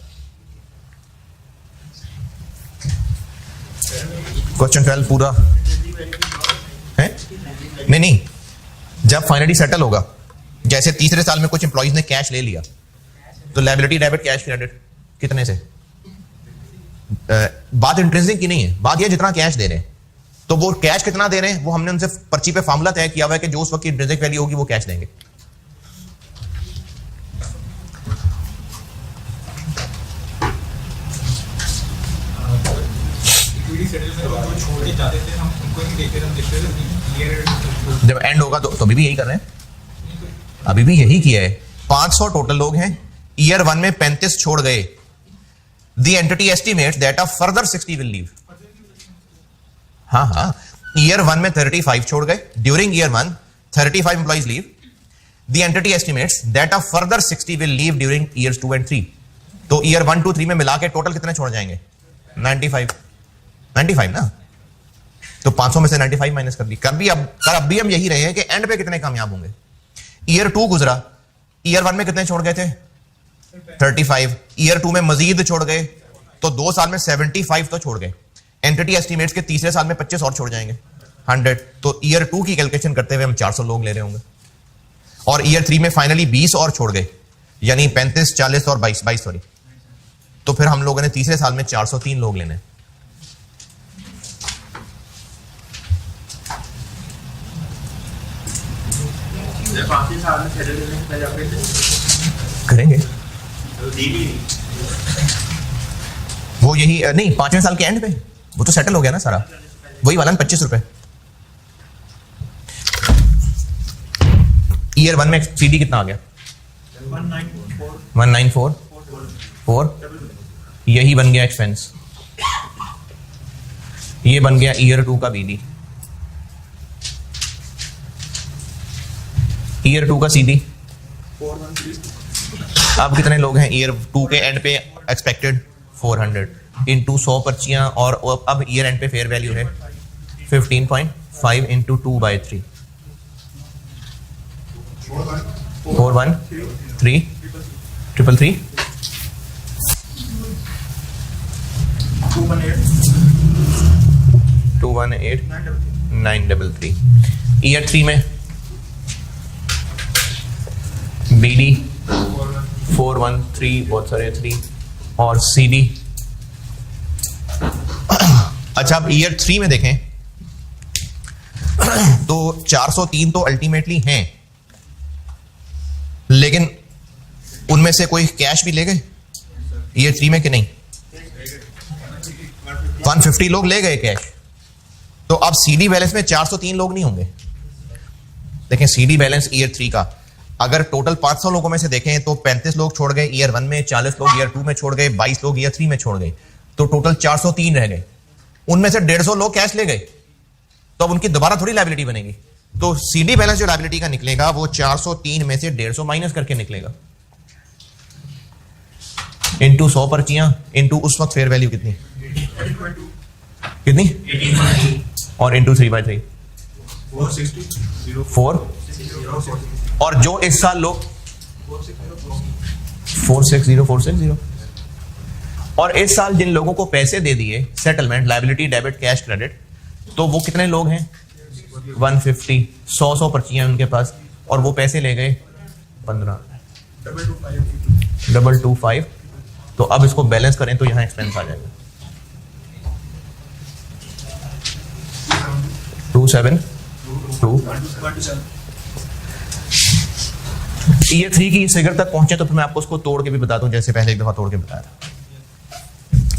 क्वेश्चन 12 पूरा है? नहीं, जब फाइनली सेटल होगा, जैसे तीसरे साल में कुछ एम्प्लॉइज ने कैश ले लिया तो लायबिलिटी डेबिट कैश क्रेडिट कितने से, बात इंट्रिंसिक की नहीं है, बात यह जितना कैश दे रहे हैं तो वो कैश कितना दे रहे हैं वो हमने उनसे पर्ची पे फार्मूला तय किया हुआ है कि जो उस वक्त की इंट्रिंसिक वैल्यू होगी वो कैश देंगे। जब एंड होगा तो अभी भी यही कर रहे हैं, अभी भी यही किया है। 500 टोटल लोग हैं, ईयर 1 में 35 छोड़ गए। The entity estimates that a further 60 will leave. हाँ, ईयर 1 में 35 छोड़ गए, during year 1 35 employees leave. The entity estimates that a further 60 will leave during years 2 and 3। तो ईयर 1, 2, 3 में मिला के टोटल कितने छोड़ जाएंगे? 95 ना, तो 500 में से 95 माइनस कर दी। अब भी हम यही रहे हैं कि एंड पे कितने कामयाब होंगे। ईयर 2 गुजरा, ईयर 1 में कितने छोड़ गए थे? 35। ईयर 2 में मजीद छोड़ गए तो 2 साल में 75 तो छोड़ गए। एंटिटी एस्टिमेट्स के तीसरे साल में 25 और छोड़ जाएंगे, 100। तो ईयर 2 की कैलकुलेशन करते हुए हम 400 लोग ले रहे होंगे। और ईयर 3 में फाइनली 20 और छोड़ गए, यानी 35, 40 और 22 सॉरी। तो फिर हम लोगों ने तीसरे साल में 403 लोग लेने। करेंगे वो यही नहीं, 5वें साल के एंड पे वो तो सेटल हो गया ना सारा, वही वाला 25 रुपए। ईयर 1 में सीडी कितना आ गया? 1944। यही बन गया एक्सपेंस, ये बन गया ईयर 2 का बीडी, ईयर 2 का सीडी। अब कितने लोग हैं ईयर 2 के एंड पे? एक्सपेक्टेड 400 इंटू 100 पर्चियां, और अब ईयर एंड पे फेयर वैल्यू है 15.5 इंटू 2/3। 413,333 218,933। ईयर 3 में बीडी 413, बहुत सारे 3, और सीडी। अच्छा, अब ईयर 3 में देखें तो 403 तो अल्टीमेटली हैं, लेकिन उनमें से कोई कैश भी ले गए ईयर 3 में कि नहीं? 150 लोग ले गए कैश। तो अब सीडी बैलेंस में 403 लोग नहीं होंगे। देखें सीडी बैलेंस ईयर 3 का, अगर टोटल 500 लोगों में से देखें तो 35 लोग छोड़ गए ईयर 1 में, 40 लोग ईयर 2 में छोड़ गए, 22 लोग ईयर 3 में छोड़ गए, तो टोटल 403 रह गए। उनमें से 150 लोग कैश ले गए, तो अब उनकी दोबारा थोड़ी लायबिलिटी बनेगी। तो सीडी बैलेंस जो लायबिलिटी का निकलेगा वो 403 में से 150 माइनस करके निकलेगा, इंटू 100 पर्चियां, इंटू उस वक्त फेयर वैल्यू कितनी और इंटू 3/3 4। और जो इस साल लोग 460 और इस साल जिन लोगों को पैसे दे दिए settlement, liability debit cash credit, तो वो कितने लोग हैं? 150। 100 पर्चियां उनके पास, और वो पैसे ले गए 15। 225। तो अब इसको बैलेंस करें तो यहां एक्सपेंस आ जाएगा 272। ईयर 3 की इस फिगर तक पहुंचे तो फिर मैं आपको उसको तोड़ के भी बताता हूं, जैसे पहले एक दफा तोड़ के बताया था।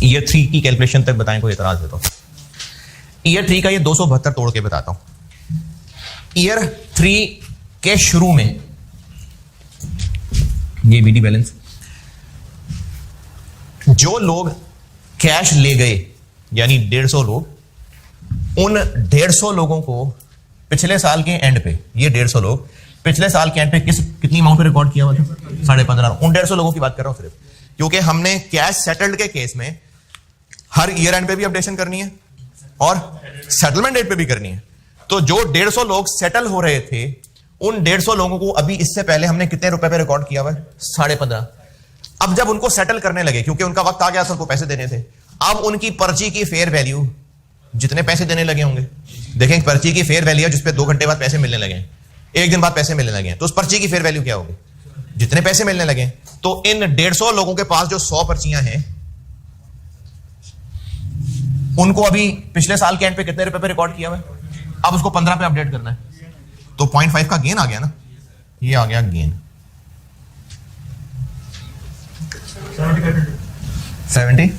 ईयर 3 की कैलकुलेशन तक बताएं, कोई एतराज है तो। ईयर 3 का ये 272 तोड़ के बताता हूं। ईयर 3 के शुरू में ये बीडी बैलेंस, जो लोग कैश ले गए यानी 150 लोग, उन 150 लोगों को पिछले साल के एंड पे, ये 150 लोग पिछले साल के एंड पे कितनी अमाउंट पे रिकॉर्ड किया हुआ था? 15.5। उन 150 लोगों की बात कर रहा हूं सिर्फ, क्योंकि हमने कैश सेटल्ड के केस में हर ईयर एंड पे भी अपडेशन करनी है और सेटलमेंट डेट पे भी करनी है। तो जो 150 लोग सेटल हो रहे थे उन 150 लोगों को अभी इससे पहले हमने कितने रुपए पे रिकॉर्ड किया हुआ है? 15.5। अब जब उनको सेटल करने लगे, क्योंकि उनका वक्त आ गया था, उनको पैसे देने थे, अब उनकी पर्ची की फेयर वैल्यू, जितने पैसे देने लगे होंगे, देखें पर्ची की फेयर वैल्यू है जिसपे 2 घंटे बाद पैसे मिलने लगे, 1 दिन बाद पैसे मिलने लगे, तो उस पर्ची की फेयर वैल्यू क्या होगी? जितने पैसे मिलने लगे। तो इन 150 लोगों के पास जो 100 पर्चियां हैं, उनको अभी पिछले साल के एंड पे कितने रुपए पे रिकॉर्ड किया हुआ है? अब उसको 15 पे अपडेट करना है, तो 0.5 का गेन आ गया ना, ये आ गया गेन 70।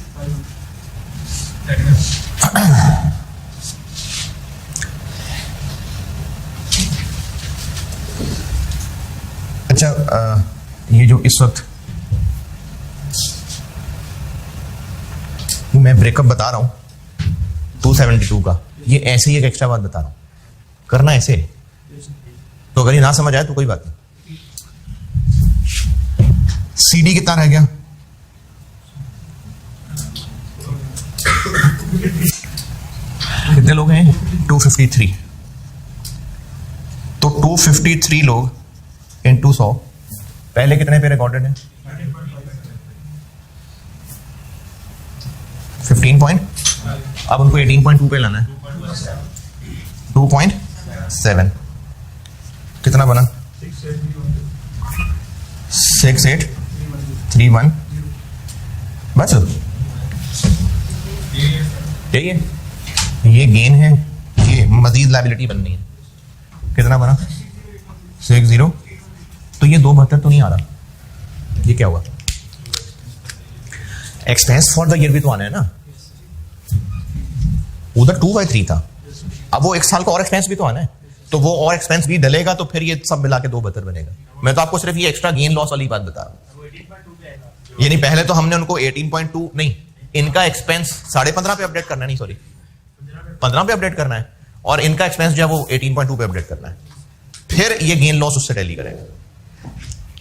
अच्छा, ये जो इस वक्त मैं ब्रेकअप बता रहा हूं 272 का, ये ऐसे ही एक एक्स्ट्रा बात बता रहा हूं, करना ऐसे। तो अगर ये ना समझ आए तो कोई बात नहीं। सीडी कितना रह गया? कितने लोग हैं? 253। तो 253 लोग इंटू 100, पहले कितने पे रिकॉर्डेड है? 15 पॉइंट। अब उनको 18.2 पे लाना है, 2.7। कितना बना? 6831। बस यही है, ये गेन है, ये मजीद लायबिलिटी बननी है। कितना बना? 60। तो ये 272 तो नहीं आ रहा, ये क्या हुआ? एक्सपेंस फॉर द ईयर भी तो आना है ना, उधर 2/3 था, अब वो 1 साल का और एक्सपेंस भी तो आना है, तो वो और एक्सपेंस भी डलेगा, तो फिर ये सब मिला के 272 बनेगा। मैं तो आपको सिर्फ ये एक्स्ट्रा गेन लॉस वाली बात बता रहा हूं। यानी पहले तो हमने उनको 18.2 नहीं, इनका एक्सपेंस 15.5 पे अपडेट करना है, नहीं सॉरी 15 पे अपडेट करना है, और इनका एक्सपेंस जो है वो 18.2 पे अपडेट करना है, फिर ये गेन लॉस उससे टैली करेगा।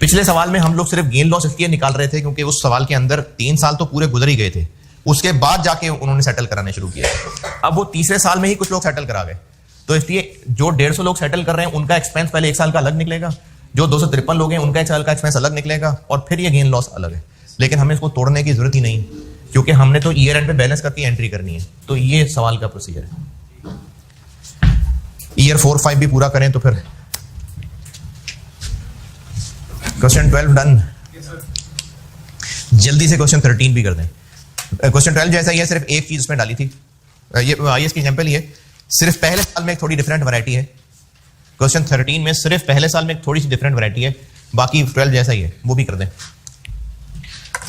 पिछले सवाल में हम लोग सिर्फ गेन लॉस इसलिए निकाल रहे थे क्योंकि उस सवाल के अंदर 3 साल तो पूरे गुजर ही गए थे, उसके बाद जाके उन्होंने सेटल कराने शुरू किया। अब वो तीसरे साल में ही कुछ लोग सेटल करा गए, तो इसलिए जो 150 लोग सेटल कर रहे हैं उनका एक्सपेंस पहले 1 साल का अलग निकलेगा, जो 253 लोग हैं उनका 1 साल का एक्सपेंस अलग निकलेगा, और फिर ये गेन लॉस अलग है। लेकिन हमें इसको तोड़ने की जरूरत ही नहीं, क्योंकि हमने तो ईयर एंड पे बैलेंस करके एंट्री करनी है। तो ये सवाल का प्रोसीजर है। ईयर 4, 5 भी पूरा करें तो फिर क्वेश्चन 12 डन। जल्दी से क्वेश्चन 13 भी कर दें। क्वेश्चन 12 जैसा ही है, सिर्फ एक चीज इसमें डाली थी, ये IAS की एग्जांपल ही है, सिर्फ पहले साल में एक थोड़ी डिफरेंट वैरायटी है। क्वेश्चन 13 में सिर्फ पहले साल में एक थोड़ी सी डिफरेंट वैरायटी है, बाकी 12 जैसा ही है, वो भी कर दें।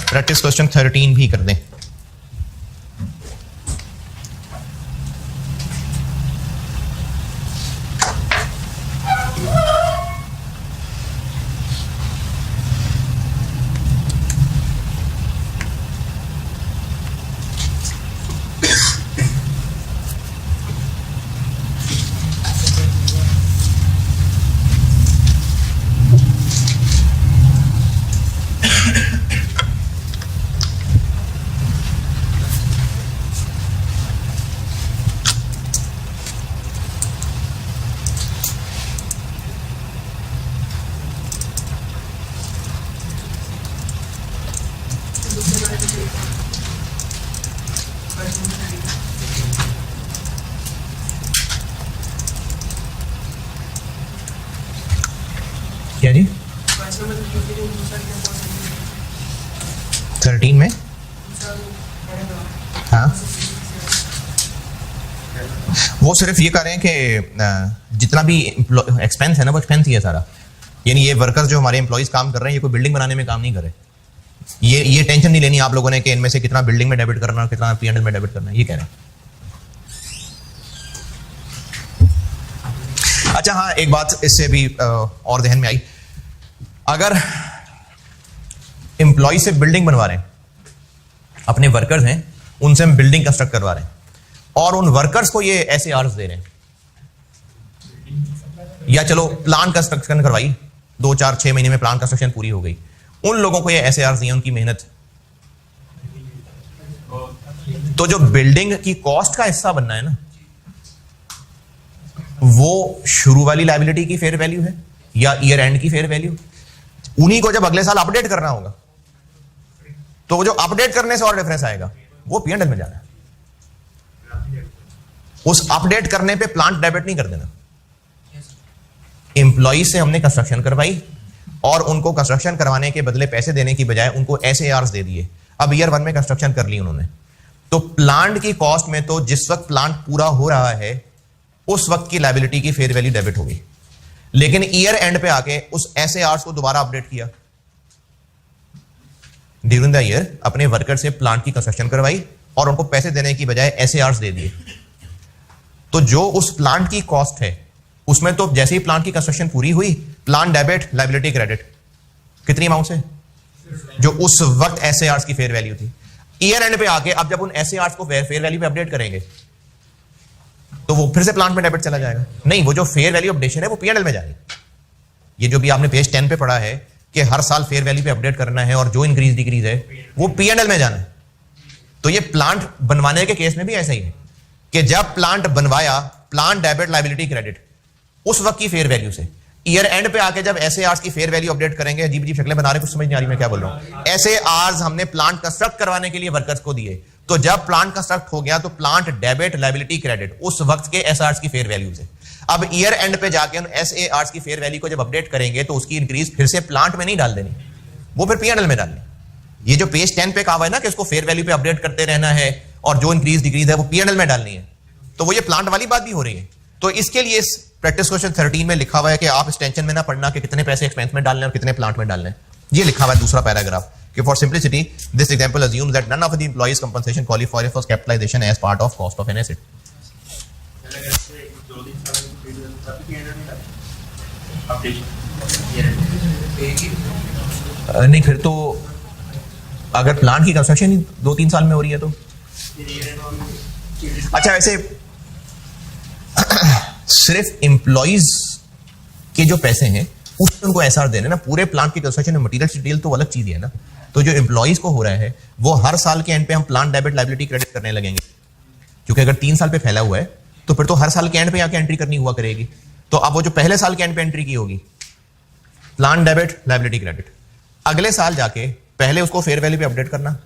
प्रैक्टिस क्वेश्चन 13 भी कर दें। क्या जी? 13 में हाँ, वो सिर्फ ये कह रहे हैं कि जितना भी एक्सपेंस है ना वो एक्सपेंस ही है सारा। यानी ये वर्कर्स जो हमारे एम्प्लॉइज काम कर रहे हैं, ये कोई बिल्डिंग बनाने में काम नहीं कर रहे। ये टेंशन नहीं लेनी आप लोगों ने कि इनमें से कितना बिल्डिंग में डेबिट करना, कितना P&L में डेबिट करना है, ये कह रहे हैं। अच्छा हाँ, एक बात इससे भी और ध्यान में आई, अगर एम्प्लॉय से बिल्डिंग बनवा रहे हैं, अपने वर्कर्स हैं उनसे हम बिल्डिंग कंस्ट्रक्ट करवा रहे हैं, और उन वर्कर्स को ये ऐसे आर्स दे रहे हैं, या चलो प्लान कंस्ट्रक्शन करवाई 2, 4, 6 महीने में प्लान कंस्ट्रक्शन पूरी हो गई, उन लोगों को ये ऐसे आर्स दिए, उनकी मेहनत। तो जो बिल्डिंग की कॉस्ट का हिस्सा बनना है ना, वो शुरू वाली लायबिलिटी की फेयर वैल्यू है, या ईयर एंड की फेयर वैल्यू, उन्हीं को जब अगले साल अपडेट करना होगा तो वो जो अपडेट करने से और डिफरेंस आएगा वो P&L में जाना है। उस अपडेट करने पे प्लांट डेबिट नहीं कर देना। एम्प्लॉय से हमने कंस्ट्रक्शन करवाई और उनको कंस्ट्रक्शन करवाने के बदले पैसे देने की बजाय उनको SARs दे दिए। अब ईयर 1 में कंस्ट्रक्शन कर ली उन्होंने, तो प्लांट की कॉस्ट में तो जिस वक्त प्लांट पूरा हो रहा है उस वक्त की लायबिलिटी की फेयर वैल्यू डेबिट होगी, लेकिन ईयर एंड पे आके उस SARs को दोबारा अपडेट किया। ड्यूरिंग द ईयर अपने वर्कर से प्लांट की कंस्ट्रक्शन करवाई और उनको पैसे देने की बजाय SARs दे दिए, तो जो उस प्लांट की कॉस्ट है उसमें तो जैसे ही प्लांट की कंस्ट्रक्शन पूरी हुई प्लांट डेबिट लायबिलिटी क्रेडिट कितनी अमाउंट से, जो उस वक्त SARs की फेयर वैल्यू थी। ईयर एंड पे आके अब जब उन SARs को फेयर वैल्यू पे अपडेट करेंगे तो वो फिर से प्लांट में डेबिट चला जाएगा। नहीं, वो जो फेयर वैल्यू अपडेशन है वो P&L में जाएगी। ये जो भी आपने पेज 10 पे पढ़ा है कि हर साल फेयर वैल्यू पे अपडेट करना है और जो इंक्रीज डिक्रीज है वो P&L में जाना है। तो ये प्लांट बनवाने के केस में भी ऐसा ही है कि जब प्लांट बनवाया प्लांट डेबिट लायबिलिटी क्रेडिट उस वक्त की फेयर वैल्यू से, ईयर एंड पे आके जब SARs की फेयर वैल्यू अपडेट करेंगे, अजीब अजीब शक्लें बना रहे, कुछ समझ नहीं आ रही मैं क्या बोल रहा हूं। SARs हमने प्लांट कंस्ट्रक्ट करवाने के लिए वर्कर्स को दिए, तो जब प्लांट कंस्ट्रक्ट हो गया तो प्लांट डेबिट लायबिलिटी क्रेडिट उस वक्त के SARs की फेयर वैल्यू से। अब ईयर एंड पे जाके उन SARs की फेयर वैल्यू को जब अपडेट करेंगे तो उसकी इंक्रीज फिर से प्लांट में नहीं डाल देनी, वो फिर P&L में डालनी। ये जो पेज 10 पे कहा हुआ है ना कि इसको फेयर वैल्यू पे अपडेट करते रहना है और जो इंक्रीज डिक्रीज है वो P&L में डालनी है, तो वो ये प्लांट वाली बात भी हो रही है। तो इसके लिए इस प्रैक्टिस क्वेश्चन 13 में लिखा हुआ है कि आप इस टेंशन में ना पढ़ना कि कितने पैसे एक्सपेंस में डालने और कितने प्लांट में डालने। ये लिखा हुआ है दूसरा पैराग्राफ कि for simplicity this example assumes that none of the employees compensation qualify for capitalisation as part of cost of an asset. नहीं, फिर तो अगर प्लांट की कंस्ट्रक्शन ही 2-3 साल में हो रही है तो अच्छा। वैसे सिर्फ एम्प्लॉइज के जो पैसे हैं उसमें उनको SR देने ना, पूरे प्लांट की कंस्ट्रक्शन में मटेरियल डिटेल तो अलग चीज है ना। तो जो एम्प्लॉइज को हो रहा है वो हर साल के एंड पे हम प्लांट डेबिट लायबिलिटी क्रेडिट करने लगेंगे, क्योंकि अगर 3 साल पे फैला हुआ है तो फिर तो हर साल के एंड पे आके एंट्री करनी हुआ करेगी। तो अब वो जो पहले साल के एंड पे एंट्री की होगी प्लांट डेबिट लायबिलिटी क्रेडिट, अगले साल जाके पहले उसको फेयर वैल्यू पे अपडेट करना,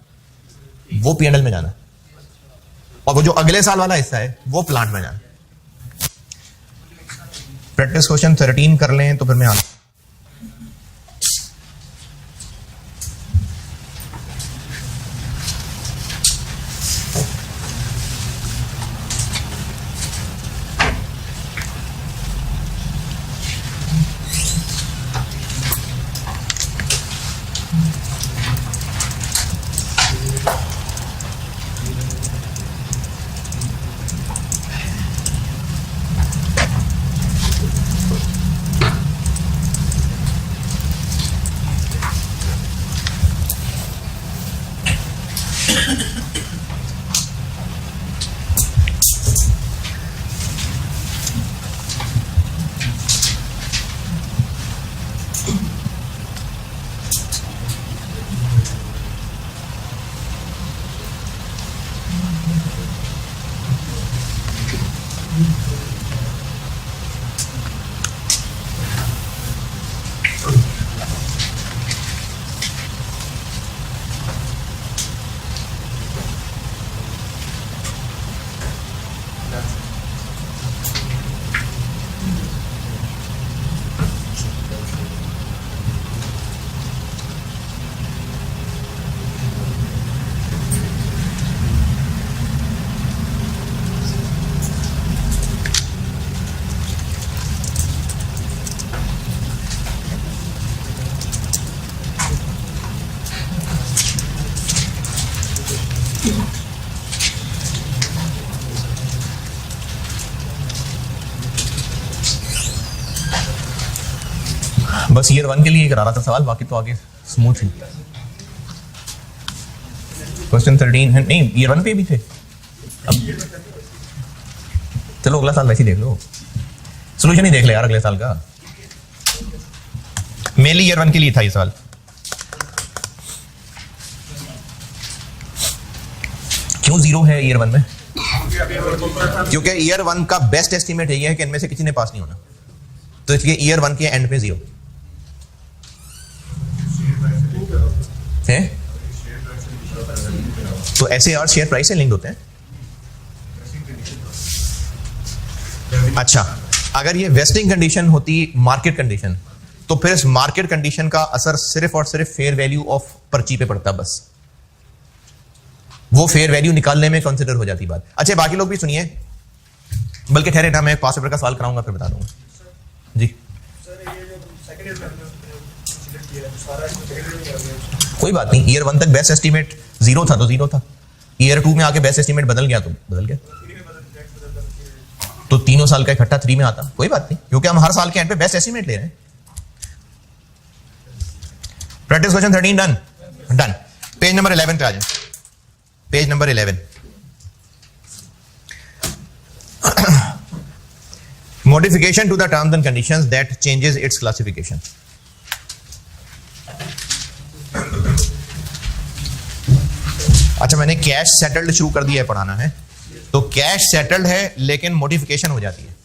वो P&L में जाना, और वो जो अगले साल वाला हिस्सा है वो प्लांट में जाना। प्रैक्टिस क्वेश्चन 13 कर लें तो फिर मैं आऊं। बस ईयर 1 के लिए करा रहा था सवाल, बाकी तो आगे स्मूथ ही। क्वेश्चन 13 है, नहीं ईयर 1 पे भी थे। अब चलो अगला साल वैसे ही देख लो, सोल्यूशन ही देख ले यार अगले साल का। मेनली ईयर 1 के लिए था ये सवाल। क्यों 0 है ईयर 1 में? क्योंकि ईयर 1 का बेस्ट एस्टीमेट है कि इनमें से किसी ने पास नहीं होना। तो इसलिए ईयर 1 के एंड पे 0 है। तो ऐसे और शेयर प्राइस से लिंक होते हैं। अच्छा, अगर ये वेस्टिंग कंडीशन होती मार्केट कंडीशन, तो फिर इस मार्केट कंडीशन का असर सिर्फ और सिर्फ फेयर वैल्यू ऑफ पर्ची पे पड़ता, बस वो फेयर वैल्यू निकालने में कंसिडर हो जाती बात। अच्छा, बाकी लोग भी सुनिए, बल्कि ठहरे ना, मैं पास पेपर का सवाल कराऊंगा फिर बता दूंगा जी। कोई बात नहीं, ईयर 1 तक बेस्ट एस्टीमेट 0 था तो 0 था, ईयर 2 में आके बेस्ट एस्टीमेट बदल गया तो बदल गया, तो तीनों साल का इकट्ठा 3 में आता, कोई बात नहीं, क्योंकि हम हर साल के एंड पे बेस्ट एस्टीमेट ले रहे हैं। Practice question 13 done. Done. Page number 11 पे आ जाए, page number 11। Modification to the terms and conditions that changes its classification. अच्छा, मैंने कैश सेटल्ड शुरू कर दिया है पढ़ाना है, तो कैश सेटल्ड है लेकिन मॉडिफिकेशन हो जाती है।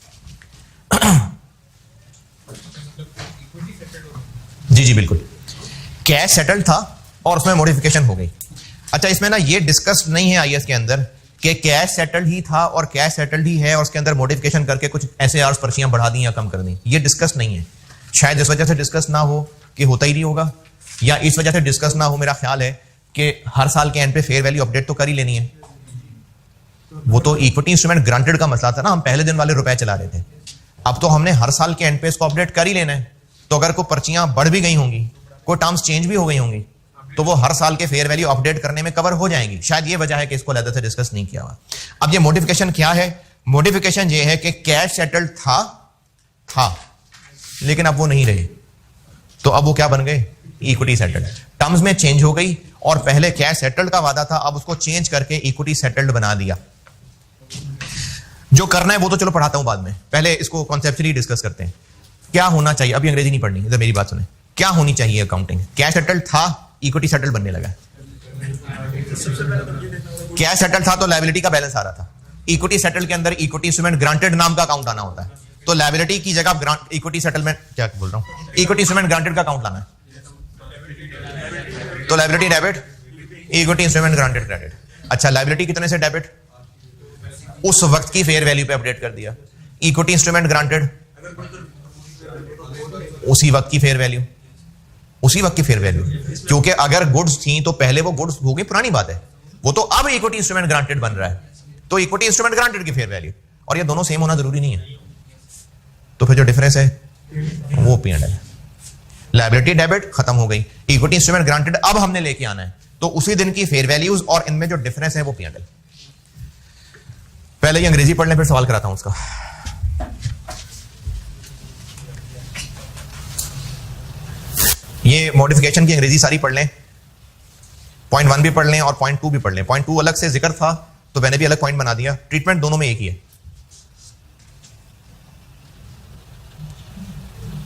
जी जी बिल्कुल, कैश सेटल्ड था और उसमें मॉडिफिकेशन हो गई। अच्छा, इसमें ना ये डिस्कस नहीं है आईएएस के अंदर कि कैश सेटल्ड ही था और कैश सेटल्ड ही है और उसके अंदर मॉडिफिकेशन करके कुछ ऐसे आर्स पर्चियां बढ़ा दी या कम कर दी, ये डिस्कस नहीं है। शायद इस वजह से डिस्कस ना हो कि होता ही नहीं होगा, या इस वजह से डिस्कस ना हो, मेरा ख्याल है कि हर साल के एंड पे फेयर वैल्यू अपडेट तो कर ही लेनी है। वो तो इक्विटी इंस्ट्रूमेंट ग्रांटेड का मसला था ना, हम पहले दिन वाले रुपए चला रहे थे, अब तो हमने हर साल के एंड पे इसको अपडेट कर ही लेना है। तो अगर कोई पर्चियां बढ़ भी गई होंगी, कोई टर्म्स चेंज भी हो गई होंगी, तो वो हर साल के फेयर वैल्यू अपडेट करने में कवर हो जाएंगी। शायद ये वजह है कि इसको अलग से डिस्कस नहीं किया हुआ। अब ये मॉडिफिकेशन क्या है? मॉडिफिकेशन ये है कि कैश सेटल्ड था लेकिन अब वो नहीं रहे, तो अब वो क्या बन गए? Equity settled. टर्म्स में चेंज हो गई और पहले कैश सेटल्ड का वादा था, अब उसको चेंज करके इक्विटी सेटल्ड बना दिया। जो करना है वो तो चलो पढ़ाता हूं बाद में, पहले इसको कॉन्सेप्चुअली डिस्कस करते हैं। क्या होना चाहिए? अभी अंग्रेजी नहीं पढ़नी, इधर मेरी बात सुने। क्या होनी चाहिए अकाउंटिंग? कैश सेटल्ड था, इक्विटी सेटल बनने लगा। कैश सेटल था तो लायबिलिटी का बैलेंस आ रहा था। इक्विटी सेटल के अंदर इक्विटी इंस्ट्रूमेंट ग्रांटेड नाम का अकाउंट आना होता है, तो लायबिलिटी की जगह इक्विटी सेटलमेंट, क्या बोल रहा हूं, इक्विटी इंस्ट्रूमेंट ग्रांटेड का अकाउंट लाना है, तो liability debit, equity instrument granted credit. अच्छा, लायबिलिटी कितने से डेबिट? उस वक्त की फेयर वैल्यू पे अपडेट कर दिया। इक्विटी इंस्ट्रूमेंट ग्रांटेड उसी वक्त की फेयर वैल्यू, उसी वक्त की फेयर वैल्यू, क्योंकि अगर गुड्स थी तो पहले वो गुड्स हो गई, पुरानी बात है, वो तो अब इक्विटी इंस्ट्रूमेंट ग्रांटेड बन रहा है, तो इक्विटी इंस्ट्रूमेंट ग्रांटेड की फेयर वैल्यू, और ये दोनों सेम होना जरूरी नहीं है। तो फिर जो डिफरेंस है वो P&L है। लायबिलिटी डेबिट खत्म हो गई, इक्विटी इंस्ट्रूमेंट ग्रांटेड अब हमने लेके आना है, तो उसी दिन की फेयर वैल्यूज और इनमें जो डिफरेंस है वो P&L। पहले ये अंग्रेजी पढ़ लें, फिर सवाल कराता हूं उसका। ये मॉडिफिकेशन की अंग्रेजी सारी पढ़ लें, पॉइंट 1 भी पढ़ लें और पॉइंट 2 भी पढ़ लें। पॉइंट 2 अलग से जिक्र था तो मैंने भी अलग पॉइंट बना दिया, ट्रीटमेंट दोनों में एक ही है।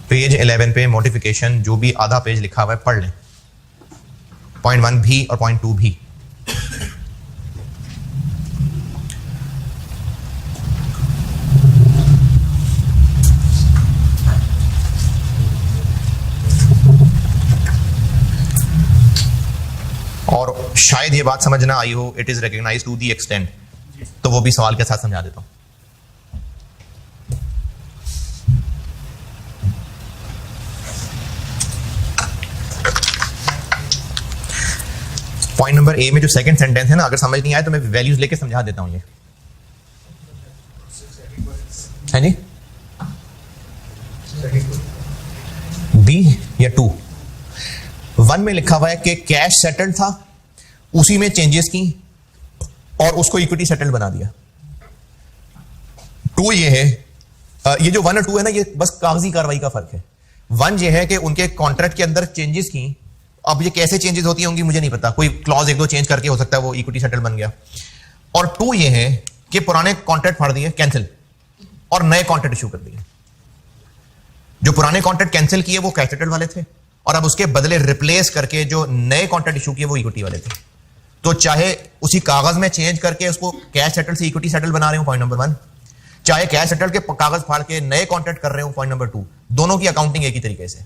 पेज 11 पे मॉडिफिकेशन जो भी आधा पेज लिखा हुआ है पढ़ लें, पॉइंट 1 भी और पॉइंट 2 भी। और शायद ये बात समझ ना आई हो, it is recognised to the extent, तो वो भी सवाल के साथ समझा देता हूं। पॉइंट नंबर ए में जो सेकंड सेंटेंस है ना, अगर समझ नहीं आए तो मैं वैल्यूज लेके समझा देता हूं। ये है जी, बी या 2? 1 में लिखा हुआ है कि कैश सेटल्ड था, उसी में चेंजेस की और उसको इक्विटी सेटल्ड बना दिया। 2 ये है, ये जो 1 और 2 है ना, ये बस कागजी कार्रवाई का फर्क है। 1 ये है कि उनके कॉन्ट्रैक्ट के अंदर चेंजेस की, अब ये कैसे चेंजेस होती होंगी मुझे नहीं पता, कोई क्लॉज 1-2 चेंज करके हो सकता है वो इक्विटी सेटल बन गया। और 2 ये है कि पुराने कॉन्ट्रैक्ट फाड़ दिए, कैंसिल, और नए कॉन्ट्रैक्ट इशू कर दिए। जो पुराने कॉन्ट्रैक्ट कैंसिल किए वो कैश सेटल वाले थे, और अब उसके बदले रिप्लेस करके जो नए कॉन्ट्रैक्ट इशू किए वो इक्विटी वाले थे। तो चाहे उसी कागज में चेंज करके उसको कैश सेटल से इक्विटी सेटल बना रहे हो, पॉइंट नंबर 1, चाहे कैश सेटल्ड के कागज फाड़ के नए कॉन्ट्रैक्ट कर रहे हो, पॉइंट नंबर 2, दोनों की अकाउंटिंग एक ही तरीके से।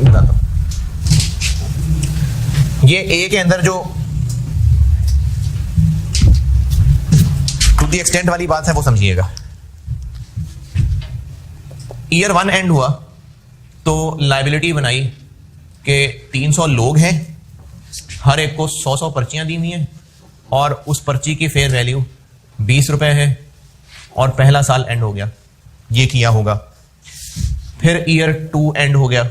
बताता हूं, ये ए के अंदर जो टू द एक्सटेंट वाली बात है वो समझिएगा। ईयर 1 एंड हुआ तो लायबिलिटी बनाई कि 300 लोग हैं, हर एक को 100 पर्चियां दी हुई हैं और उस पर्ची की फेयर वैल्यू 20 रुपए है और पहला साल एंड हो गया, ये किया होगा। फिर ईयर 2 एंड हो गया।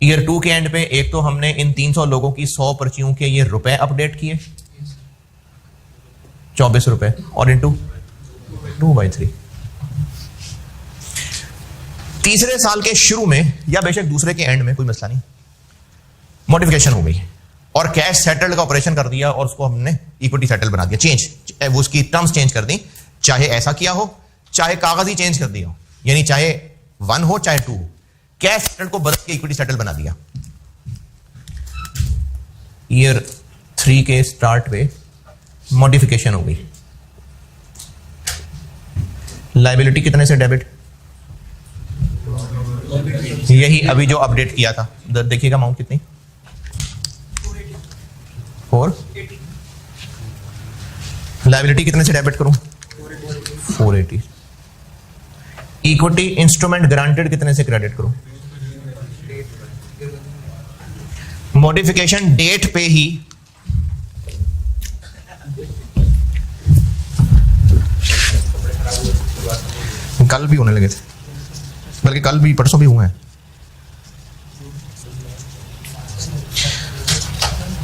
ईयर 2 के एंड पे एक तो हमने इन 300 लोगों की 100 पर्चियों के ये रुपए अपडेट किए 24 रुपए और इंटू 2/3। तीसरे साल के शुरू में या बेशक दूसरे के एंड में, कोई मसला नहीं, मॉडिफिकेशन हो गई और कैश सेटल्ड का ऑपरेशन कर दिया और उसको हमने इक्विटी सेटल बना दिया, चेंज, वो उसकी टर्म्स चेंज कर दी। चाहे ऐसा किया हो, चाहे कागज ही चेंज कर दिया हो, यानी चाहे 1 हो चाहे 2 हो, कैश सेटल्ड को बदल के इक्विटी सेटल बना दिया। ईयर 3 के स्टार्ट पे मॉडिफिकेशन हो गई। लायबिलिटी कितने से डेबिट? यही अभी जो अपडेट किया था, देखिएगा अमाउंट कितनी, 4। लायबिलिटी कितने से डेबिट करूं? 480। इक्विटी इंस्ट्रूमेंट ग्रांटेड कितने से क्रेडिट करूं? मॉडिफिकेशन डेट पे ही कल भी होने लगे थे, बल्कि कल भी परसों भी हुए हैं।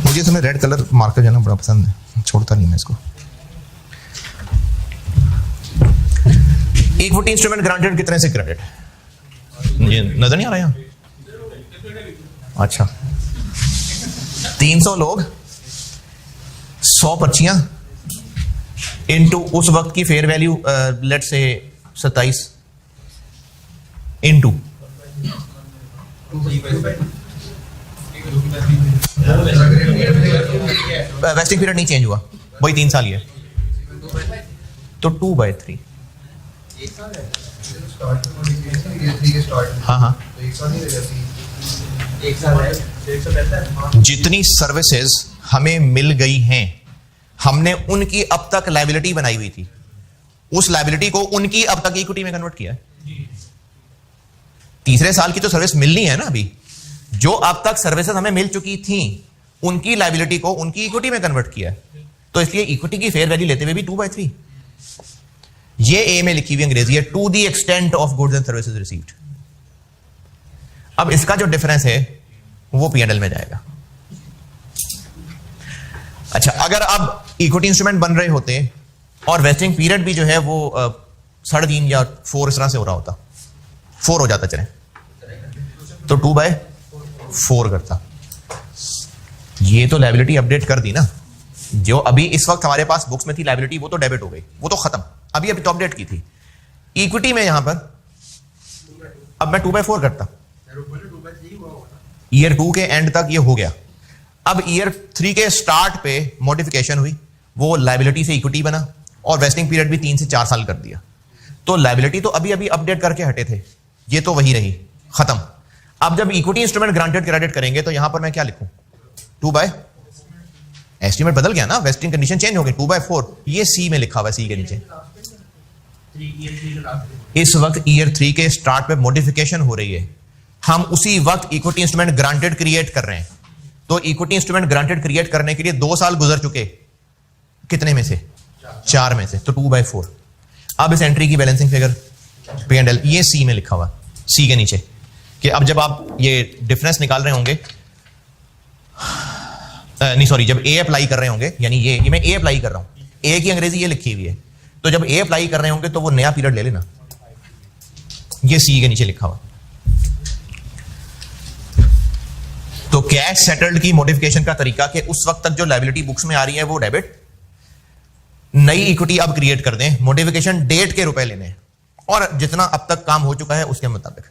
मुझे इसमें रेड कलर मार्कर जाना बड़ा पसंद है, छोड़ता नहीं मैं इसको। इक्विटी इंस्ट्रूमेंट ग्रांटेड कितने से क्रेडिट? मुझे नजर नहीं आ रहा यहां। अच्छा, 300 लोग, 100 पर्चियां इनटू उस वक्त की फेयर वैल्यू लेट से 27 इनटू वेस्टिंग पीरियड नहीं चेंज हुआ, वही 3 साल ही है, तो 2/3। हाँ, जितनी सर्विसेज हमें मिल गई हैं, हमने उनकी अब तक लायबिलिटी बनाई हुई थी, उस लायबिलिटी को उनकी अब तक इक्विटी में कन्वर्ट किया है। तीसरे साल की तो सर्विस मिलनी है ना, अभी जो अब तक सर्विसेज हमें मिल चुकी थी उनकी लायबिलिटी को उनकी इक्विटी में कन्वर्ट किया है, तो इसलिए इक्विटी की फेयर वैल्यू लेते हुए भी 2/3। ये ए में लिखी हुई अंग्रेजी है, to the extent of goods and services received. अब इसका जो डिफरेंस है वो P&L में जाएगा। अच्छा, अगर अब इक्विटी इंस्ट्रूमेंट बन रहे होते और वेस्टिंग पीरियड भी जो है वो 3.5 या 4 इस तरह से हो रहा होता, 4 हो जाता चले, तो 2/4 करता। ये तो लायबिलिटी अपडेट कर दी ना, जो अभी इस वक्त हमारे पास बुक्स में थी लायबिलिटी वो तो डेबिट हो गई, वो तो खत्म, अभी तो अपडेट की थी। इक्विटी में यहां पर अब मैं 2/4 करता, ईयर 2 के एंड तक ये हो गया। अब ईयर 3 के स्टार्ट पे मॉडिफिकेशन हुई, वो लायबिलिटी से इक्विटी बना और वेस्टिंग पीरियड भी 3 से 4 साल कर दिया, तो लायबिलिटी तो अभी अपडेट करके हटे थे, ये तो वही रही, खत्म। अब जब इक्विटी इंस्ट्रूमेंट ग्रांटेड क्रेडिट करेंगे तो यहां पर मैं क्या लिखूं? 2/, एस्टीमेट बदल गया ना, वेस्टिंग कंडीशन चेंज हो गई, 2/4। ये सी में लिखा हुआ है, सी के नीचे। इस वक्त ईयर 3 के स्टार्ट पे मॉडिफिकेशन हो रही है, हम उसी वक्त इक्विटी इंस्ट्रूमेंट ग्रांटेड क्रिएट कर रहे हैं, तो इक्विटी इंस्ट्रूमेंट ग्रांटेड क्रिएट करने के लिए 2 साल गुजर चुके, कितने में से? 4 में से, तो 2/4। अब इस एंट्री की बैलेंसिंग फिगर P&L, ये सी में लिखा हुआ, सी के नीचे, कि अब जब आप ये डिफरेंस निकाल रहे होंगे, नहीं सॉरी, जब ए अप्लाई कर रहे होंगे, यानी ये मैं ए अप्लाई कर रहा हूं, ए की अंग्रेजी ये लिखी हुई है, तो जब ए अप्लाई कर रहे होंगे तो वो नया पीरियड ले लेना, ये सी के नीचे लिखा हुआ। तो कैश सेटल्ड की मॉडिफिकेशन का तरीका कि उस वक्त तक जो लायबिलिटी बुक्स में आ रही है वो डेबिट, नई इक्विटी अब क्रिएट कर दें, मॉडिफिकेशन डेट के रुपए लेने और जितना अब तक काम हो चुका है उसके मुताबिक,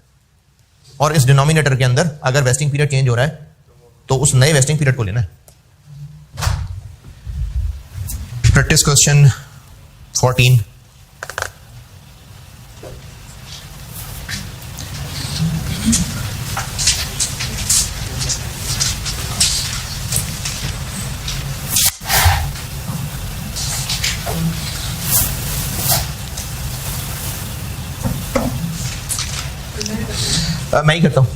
और इस डिनोमिनेटर के अंदर अगर वेस्टिंग पीरियड चेंज हो रहा है तो उस नए वेस्टिंग पीरियड को लेना है। Practice question 14। मैं ही करता हूं,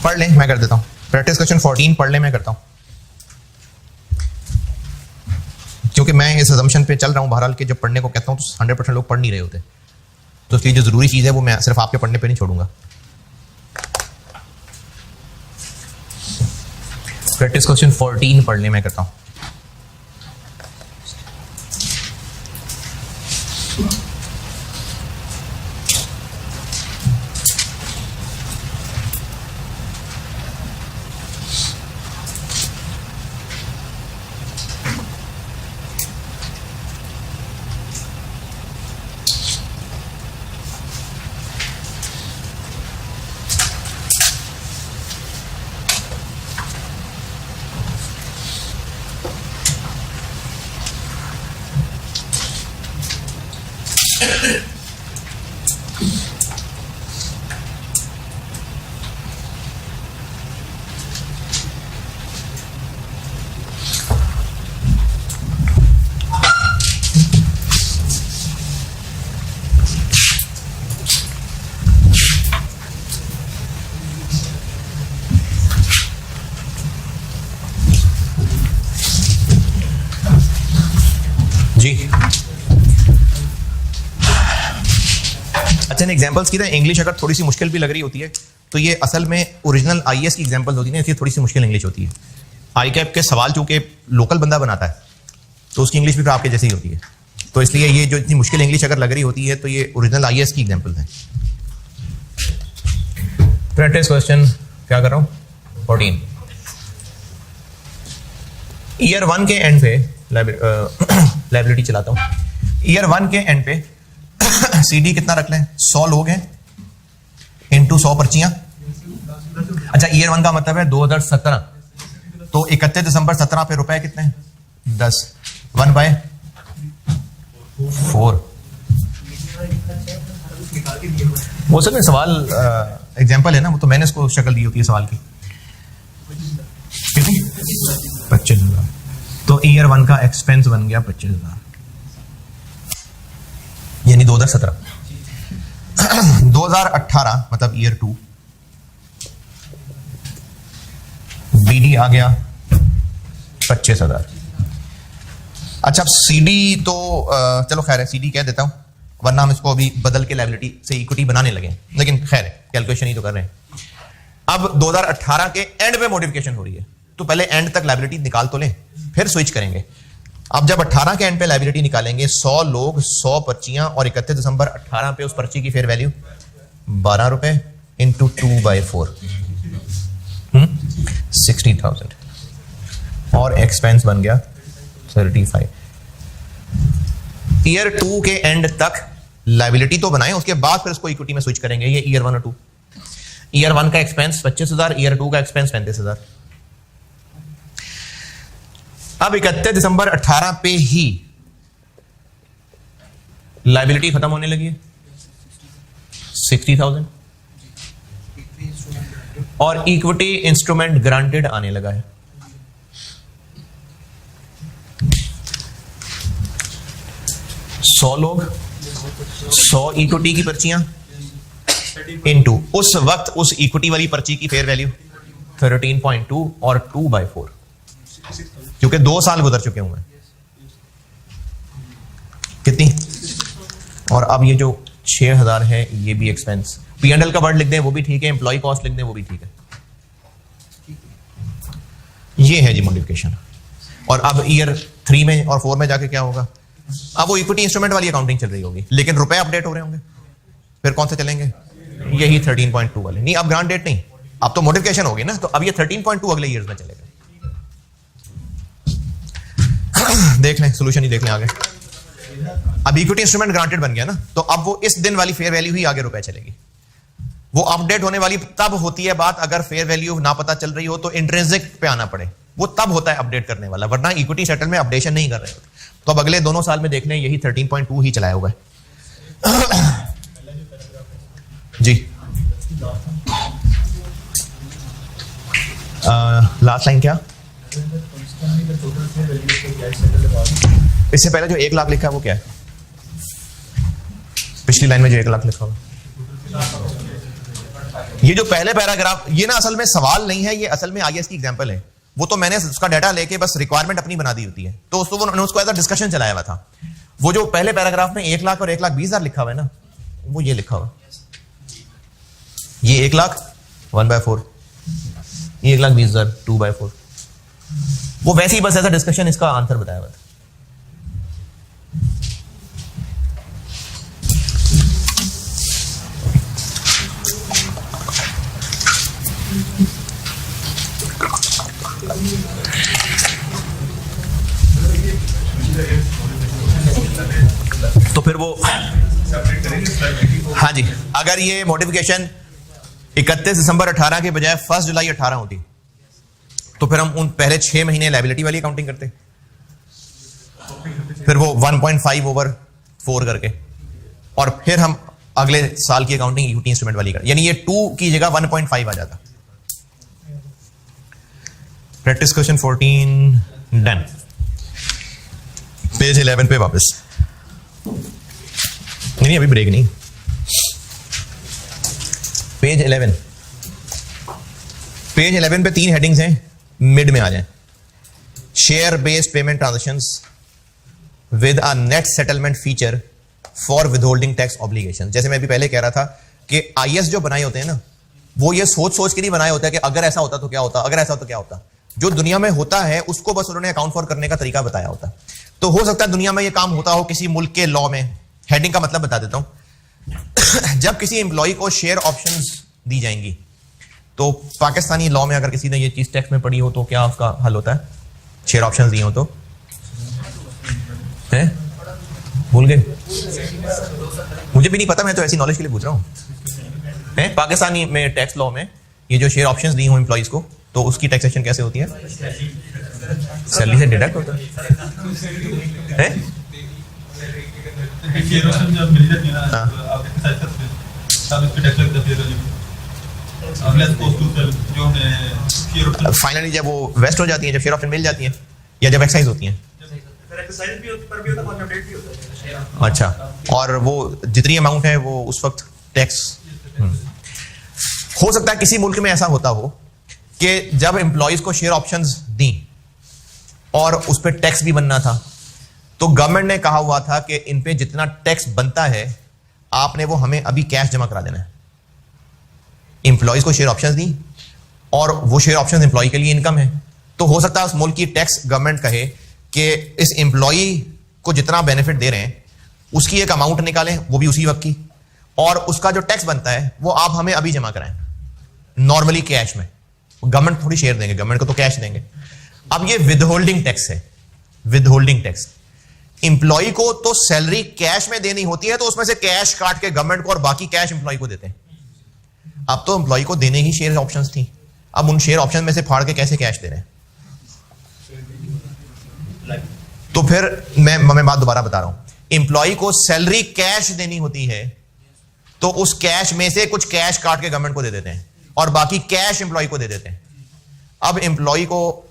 पढ़ लें, मैं कर देता हूं। प्रैक्टिस क्वेश्चन 14 पढ़ लें, मैं करता हूं, क्योंकि मैं इस असम्पशन पे चल रहा हूं बहरहाल कि जब पढ़ने को कहता हूं तो 100% लोग पढ़ नहीं रहे होते, तो इसलिए जो जरूरी चीज है वो मैं सिर्फ आपके पढ़ने पे नहीं छोड़ूंगा। प्रैक्टिस क्वेश्चन 14 पढ़ लें, मैं करता हूं। जी अच्छा, एग्जांपल्स की तरह इंग्लिश अगर थोड़ी सी मुश्किल भी लग रही होती है तो ये असल में ओरिजिनल आईएएस की एग्जांपल्स होती है ना, इसलिए थोड़ी सी मुश्किल इंग्लिश होती है। आई कैप के सवाल चूंकि लोकल बंदा बनाता है तो उसकी इंग्लिश भी फिर आपके जैसी ही होती है, तो इसलिए ये जो इतनी मुश्किल इंग्लिश अगर लग रही होती है तो ये ओरिजिनल आईएएस की एग्जांपल्स हैं। प्रैक्टिस क्वेश्चन क्या कर रहा हूं 14। ईयर 1 के एंड पे लाइबिलिटी चलाता हूं। ईयर 1 के एंड पे सीडी कितना रख लें, 100 लोग हैं इंटू 100 पर्चियां। अच्छा, ईयर 1 का मतलब है 2017, तो 31 दिसंबर 17 पे रुपए कितने, 10, 1/4। वो सब में सवाल एग्जांपल है ना, वो तो मैंने इसको शक्ल दी होती है सवाल की। कितनी, 25,000। तो ईयर 1 का एक्सपेंस बन गया 25,000, यानी 2017। 2018 मतलब ईयर 2, बीडी आ गया 25,000। अच्छा, अब सीडी तो चलो खैर है, सीडी कह देता हूं, वरना हम इसको अभी बदल के लायबिलिटी से इक्विटी बनाने लगे, लेकिन खैर है, कैलकुलेशन ही तो कर रहे हैं। अब 2018 के एंड पे मॉडिफिकेशन हो रही है, तो पहले एंड तक लायबिलिटी निकाल तो लें, फिर स्विच करेंगे। अब जब 18 के एंड पे लायबिलिटी निकालेंगे, 100 लोग, 100 पर्चियां, और 31 दिसंबर 18 पे उस पर्ची की फेयर वैल्यू 12 रुपए इंटू 2/4, 60,000, और एक्सपेंस बन गया 35। ईयर 2 के एंड तक लायबिलिटी तो बनाएं, उसके बाद फिर उसको इक्विटी में स्विच करेंगे। ये ईयर 1 और 2। ईयर 1 का एक्सपेंस 25,000, ईयर 2 का एक्सपेंस 35,000। अब 31 दिसंबर 18 पे ही लायबिलिटी खत्म होने लगी है, 60,000, और इक्विटी इंस्ट्रूमेंट ग्रांटेड आने लगा है। सौ लोग, 100 इक्विटी की पर्चियां इनटू उस वक्त उस इक्विटी वाली पर्ची की फेयर वैल्यू 13.2 और 2/4, क्योंकि 2 साल गुजर चुके हुए हैं। कितनी, और अब ये जो 6,000 है ये भी एक्सपेंस, P&L का वर्ड लिख दें वो भी ठीक है, एम्प्लॉय कॉस्ट लिख दें वो भी ठीक है। ये है जी मॉडिफिकेशन। और अब ईयर 3 में और 4 में जाके क्या होगा, अब वो इक्विटी इंस्ट्रूमेंट वाली अकाउंटिंग चल रही होगी, लेकिन रुपए अपडेट हो रहे होंगे। फिर कौन से चलेंगे, यही 13.2 वाले। नहीं, अब ग्रांट डेट नहीं, अब तो मॉडिफिकेशन होगी ना, तो अब ये 13.2 अगले ईयर्स में चलेगा। देख लें, सोल्यूशन ही देख लें आगे। अब इक्विटी इंस्ट्रूमेंट ग्रांटेड बन गया ना, तो अब वो इस दिन वाली फेयर वैल्यू ही आगे रुपए चलेगी। वो अपडेट होने वाली तब होती है बात अगर फेयर वैल्यू ना पता चल रही हो तो इंट्रिंसिक पे आना पड़े, वो तब होता है अपडेट करने वाला, वरना इक्विटी सेटल में अपडेशन नहीं कर रहे होते। तो अब अगले दोनों साल में देखने यही 13.2 ही चलाया हुआ है। जी लास्ट लाइन क्या, इससे पहले जो 1 लाख लिखा है वो क्या है, पिछली लाइन में जो 1 लाख लिखा हुआ, ये जो पहले पैराग्राफ, ये ना असल में सवाल नहीं है, ये असल में आईएएस की एग्जांपल है। वो तो मैंने उसका डाटा लेके बस रिक्वायरमेंट अपनी बना दी होती है, तो उन्होंने उसको ऐसा डिस्कशन चलाया हुआ था। वो जो पहले पैराग्राफ में 1 लाख और 1,20,000 लिखा हुआ है ना, वो ये लिखा हुआ, ये 1 लाख 1/4, ये 1,20,000 2/4, वो वैसे ही बस ऐसा डिस्कशन, इसका आंसर बताया हुआ था। तो फिर वो हाँ जी, अगर ये मॉडिफिकेशन 31 दिसंबर 18 के बजाय 1 जुलाई 18 होती तो फिर हम उन पहले 6 महीने लायबिलिटी वाली अकाउंटिंग करते, फिर वो 1.5/4 करके, और फिर हम अगले साल की अकाउंटिंग इक्विटी इंस्ट्रूमेंट वाली कर, यानी ये 2 की जगह 1.5 आ जाता। Practice question 14 done. पेज 11 पे वापस, नहीं अभी ब्रेक नहीं, पेज 11 पे 3 हेडिंग्स हैं, मिड में आ जाएं। Share based payment transactions with a net settlement feature for withholding tax obligation. जैसे मैं भी पहले कह रहा था कि आईएएस जो बनाए होते हैं ना, वो ये सोच सोच के नहीं बनाए होता है कि अगर ऐसा होता तो क्या होता, अगर ऐसा होता तो क्या होता। जो दुनिया में होता है उसको बस उन्होंने अकाउंट फॉर करने का तरीका बताया होता है। तो हो सकता है दुनिया में ये काम होता हो किसी मुल्क के लॉ में। हेडिंग का मतलब बता देता हूं। जब किसी एम्प्लॉय को शेयर ऑप्शंस दी जाएंगी, तो पाकिस्तानी लॉ में अगर किसी ने ये चीज टैक्स में पढ़ी हो तो क्या उसका हल होता है? शेयर ऑप्शंस दिए हो तो है, भूल गए? मुझे भी नहीं पता, मैं तो ऐसी नॉलेज के लिए पूछ रहा हूं। है पाकिस्तानी में टैक्स लॉ में ये जो शेयर ऑप्शंस दी हो एम्प्लॉइज को, तो उसकी टैक्सेशन कैसे होती है? सैलरी से डिडक्ट होता है? फाइनली जब वो वेस्ट हो जाती है, जब शेयर ऑप्शन मिल जाती है, या जब एक्साइज होती है। अच्छा, और वो जितनी अमाउंट है वो उस वक्त टैक्स। हो सकता है किसी मुल्क में ऐसा होता हो कि जब एम्प्लॉइज को शेयर ऑप्शंस दी और उस पर टैक्स भी बनना था, तो गवर्नमेंट ने कहा हुआ था कि इन पे जितना टैक्स बनता है आपने वो हमें अभी कैश जमा करा देना है। एम्प्लॉइज को शेयर ऑप्शंस दी और वो शेयर ऑप्शंस एम्प्लॉय के लिए इनकम है, तो हो सकता है उस मुल्क की टैक्स गवर्नमेंट कहे कि इस एम्प्लॉय को जितना बेनिफिट दे रहे हैं उसकी एक अमाउंट निकालें, वो भी उसी वक्त की, और उसका जो टैक्स बनता है वो आप हमें अभी जमा कराएं, नॉर्मली कैश में। गवर्नमेंट थोड़ी शेयर देंगे, गवर्नमेंट को तो कैश देंगे। अब ये विदहोल्डिंग टैक्स है, विदहोल्डिंग टैक्स। एम्प्लॉय को तो सैलरी कैश में देनी होती है, तो उसमें से कैश काट के गवर्नमेंट को और बाकी कैश एम्प्लॉय को देते हैं। अब तो एम्प्लॉय को देने ही शेयर ऑप्शंस थी, अब उन शेयर ऑप्शन में से फाड़ के कैसे कैश दे रहे हैं? तो फिर मैं बात दोबारा बता रहा हूं, एम्प्लॉय को सैलरी कैश देनी होती है, तो उस कैश में से कुछ कैश काट के गवर्नमेंट को दे देते हैं और बाकी कैश एम्प्लॉय को दे देते हैं। अब एम्प्लॉय को,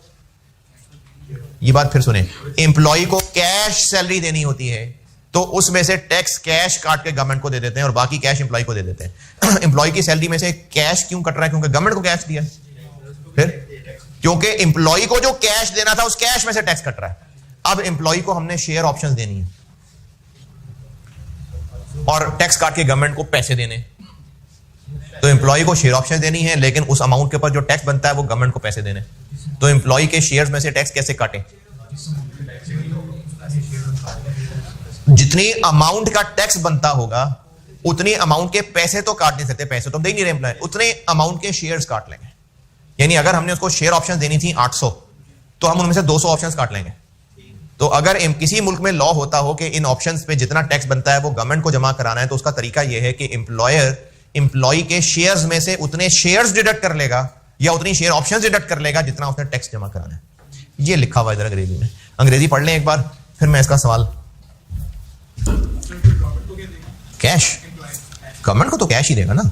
ये बात फिर सुने, एम्प्लॉय को कैश सैलरी देनी होती है, तो उसमें से टैक्स कैश काट के गवर्नमेंट को दे देते हैं और बाकी कैश एम्प्लॉय को दे देते हैं। एम्प्लॉय की सैलरी में से कैश क्यों कट रहा है? क्योंकि गवर्नमेंट को कैश दिया। फिर क्योंकि एम्प्लॉय को जो कैश देना था उस कैश में से टैक्स कट रहा है। अब एम्प्लॉय को हमने शेयर ऑप्शंस देनी है और टैक्स काट के गवर्नमेंट को पैसे देने, तो एम्प्लॉय को शेयर ऑप्शन देनी है, लेकिन उस अमाउंट के ऊपर जो टैक्स बनता है वो गवर्नमेंट को पैसे देने। तो एम्प्लॉय के शेयर्स में से टैक्स कैसे काटें? जितनी अमाउंट का टैक्स बनता होगा उतनी अमाउंट के पैसे तो काट नहीं सकते, पैसे तो दे ही नहीं रहे एम्प्लॉय, उतने अमाउंट के शेयर्स काट लेंगे। यानी अगर हमने उसको शेयर ऑप्शन देनी थी 800, तो हम उनमें से 200 ऑप्शंस काट लेंगे, तो अगर किसी मुल्क में लॉ होता हो कि इन ऑप्शंस पे जितना टैक्स बनता है वो गवर्नमेंट को जमा कराना है, तो उसका तरीका यह है कि एम्प्लॉयर एम्प्लॉय के शेयर्स में से उतने शेयर्स डिडक्ट कर लेगा या उतनी शेयर ऑप्शंस डिडक्ट कर लेगा जितना उसने टैक्स जमा कराना है। ये लिखा हुआ इधर अंग्रेजी में, अंग्रेजी पढ़ लें एक बार, फिर मैं इसका सवाल। कैश, गवर्नमेंट को तो कैश ही देगा ना,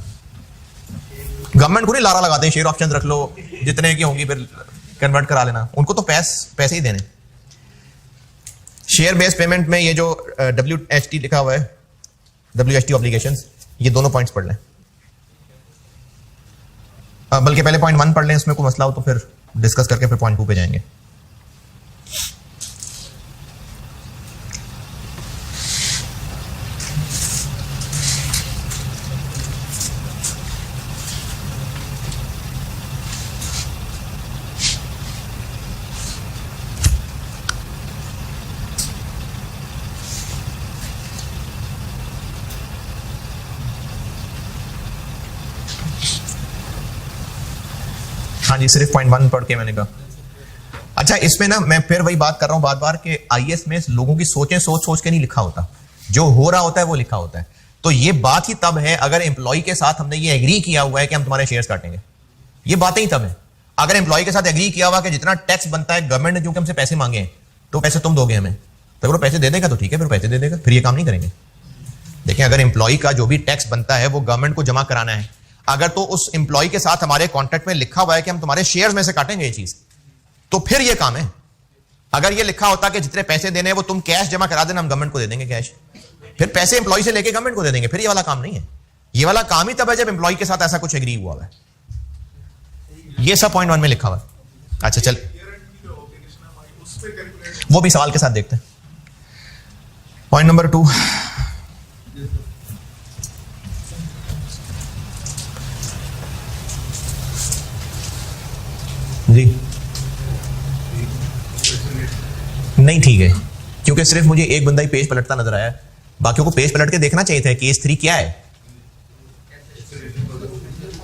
गवर्नमेंट को नहीं लारा लगाते हैं शेयर ऑप्शन रख लो जितने की होंगी फिर कन्वर्ट करा लेना, उनको तो पैसे ही देने। शेयर बेस्ड पेमेंट में ये जो WHT लिखा हुआ है, WHT ऑब्लिगेशंस, ये दोनों पॉइंट्स पढ़ लें, बल्कि पहले पॉइंट 1 पढ़ लें, उसमें कोई मसला हो तो फिर डिस्कस करके फिर पॉइंट 2 पे जाएंगे। हाँ जी, सिर्फ पॉइंट 1 पढ़ के मैंने कहा। अच्छा, इसमें ना मैं फिर वही बात कर रहा हूं बार बार कि आईएएस में लोगों की सोचें सोच सोच के नहीं लिखा होता, जो हो रहा होता है वो लिखा होता है। तो ये बात ही तब है अगर एम्प्लॉय के साथ हमने ये एग्री किया हुआ है कि हम तुम्हारे शेयर्स काटेंगे, ये बातें ही तब है। अगर एम्प्लॉय के साथ एग्री किया हुआ कि जितना टैक्स बनता है गवर्नमेंट ने क्योंकि हमसे पैसे मांगे हैं तो पैसे तुम दोगे हमें, तो अगर वो पैसे दे देगा तो ठीक है, फिर पैसे दे देगा, फिर ये काम नहीं करेंगे। देखिए, अगर एम्प्लॉय का जो भी टैक्स बनता है वो गवर्नमेंट को जमा कराना है, अगर तो उस एम्प्लॉय के साथ हमारे कॉन्ट्रैक्ट में लिखा हुआ है कि हम तुम्हारे शेयर्स में से काटेंगे ये चीज, तो फिर ये काम है। अगर ये लिखा होता कि जितने पैसे देने हैं वो तुम कैश जमा करा देना, हम गवर्नमेंट को दे देंगे कैश, फिर पैसे एम्प्लॉय से लेके गवर्नमेंट को दे देंगे, फिर ये वाला काम नहीं है। ये वाला काम ही तब है जब एम्प्लॉय के साथ ऐसा कुछ एग्री हुआ है। ये सब पॉइंट 1 में लिखा हुआ है। अच्छा चल, वो भी सवाल के साथ देखते हैं। पॉइंट नंबर 2, जी नहीं ठीक है, क्योंकि सिर्फ मुझे एक बंदा ही पेज पलटता नजर आया, बाकियों को पेज पलट के देखना चाहिए था। केस 3 क्या है,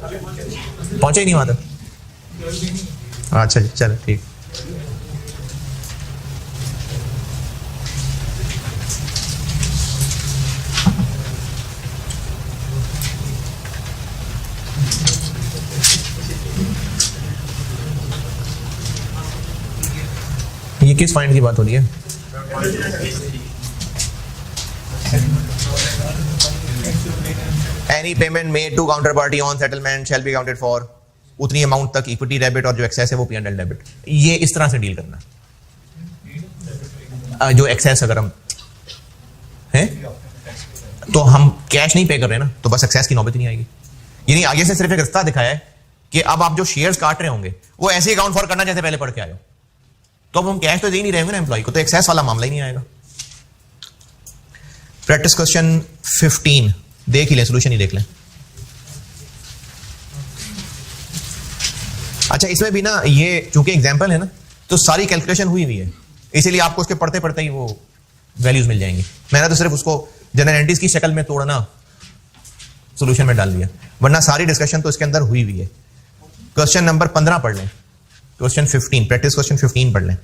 पहुंचे ही नहीं वहां तक। अच्छा जी, चलो ठीक। ये किस फाइंड की बात हो रही है? Any payment made to counter party on settlement shall be counted for उतनी अमाउंट तक इक्विटी डेबिट, और जो एक्सेस है वो P&L डेबिट। ये इस तरह से डील करना, जो एक्सेस अगर हम है तो हम कैश नहीं पे कर रहे ना, तो बस एक्सेस की नौबत ही नहीं आएगी। यानी आगे से सिर्फ एक रास्ता दिखाया है कि अब आप जो शेयर्स काट रहे होंगे वो ऐसे अकाउंट फॉर करना जैसे पहले पढ़ के आए हो, तो अब हम कैश तो दे ही नहीं रहे होंगे ना एम्प्लॉय को, तो एक्सेस वाला मामला ही नहीं आएगा। प्रैक्टिस क्वेश्चन 15 देख ही लें, सोल्यूशन ही देख लें। अच्छा, इसमें भी ना ये चूंकि एग्जांपल है ना, तो सारी कैलकुलेशन हुई हुई है, इसीलिए आपको उसके पढ़ते पढ़ते ही वो वैल्यूज मिल जाएंगी। मैंने तो सिर्फ उसको जनरलिटीज की शक्ल में तोड़ना सोल्यूशन में डाल दिया, वरना सारी डिस्कशन तो इसके अंदर हुई हुई है। क्वेश्चन नंबर 15 पढ़ लें, क्वेश्चन 15, प्रैक्टिस क्वेश्चन 15 पढ़ लें।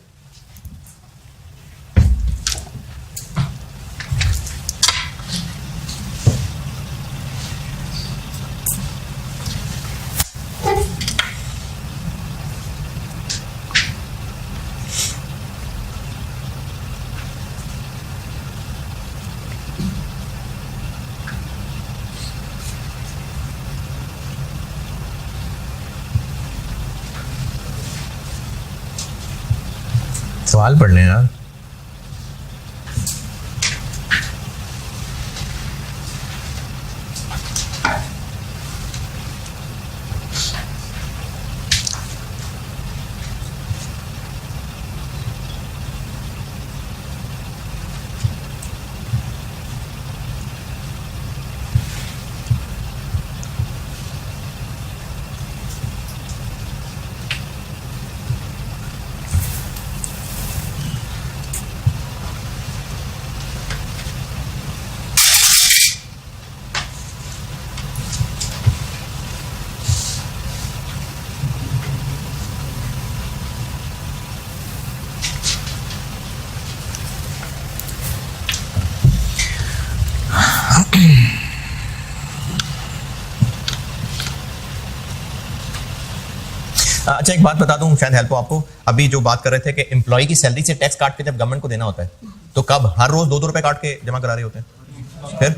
सवाल पढ़ लें यार। अच्छा एक बात बता दूं, शायद हेल्प हो आपको। अभी जो बात कर रहे थे कि एम्प्लॉय की सैलरी से टैक्स काट के जब गवर्नमेंट को देना होता है, तो कब हर रोज 2-2 रुपए काट के जमा करा रहे होते हैं? फिर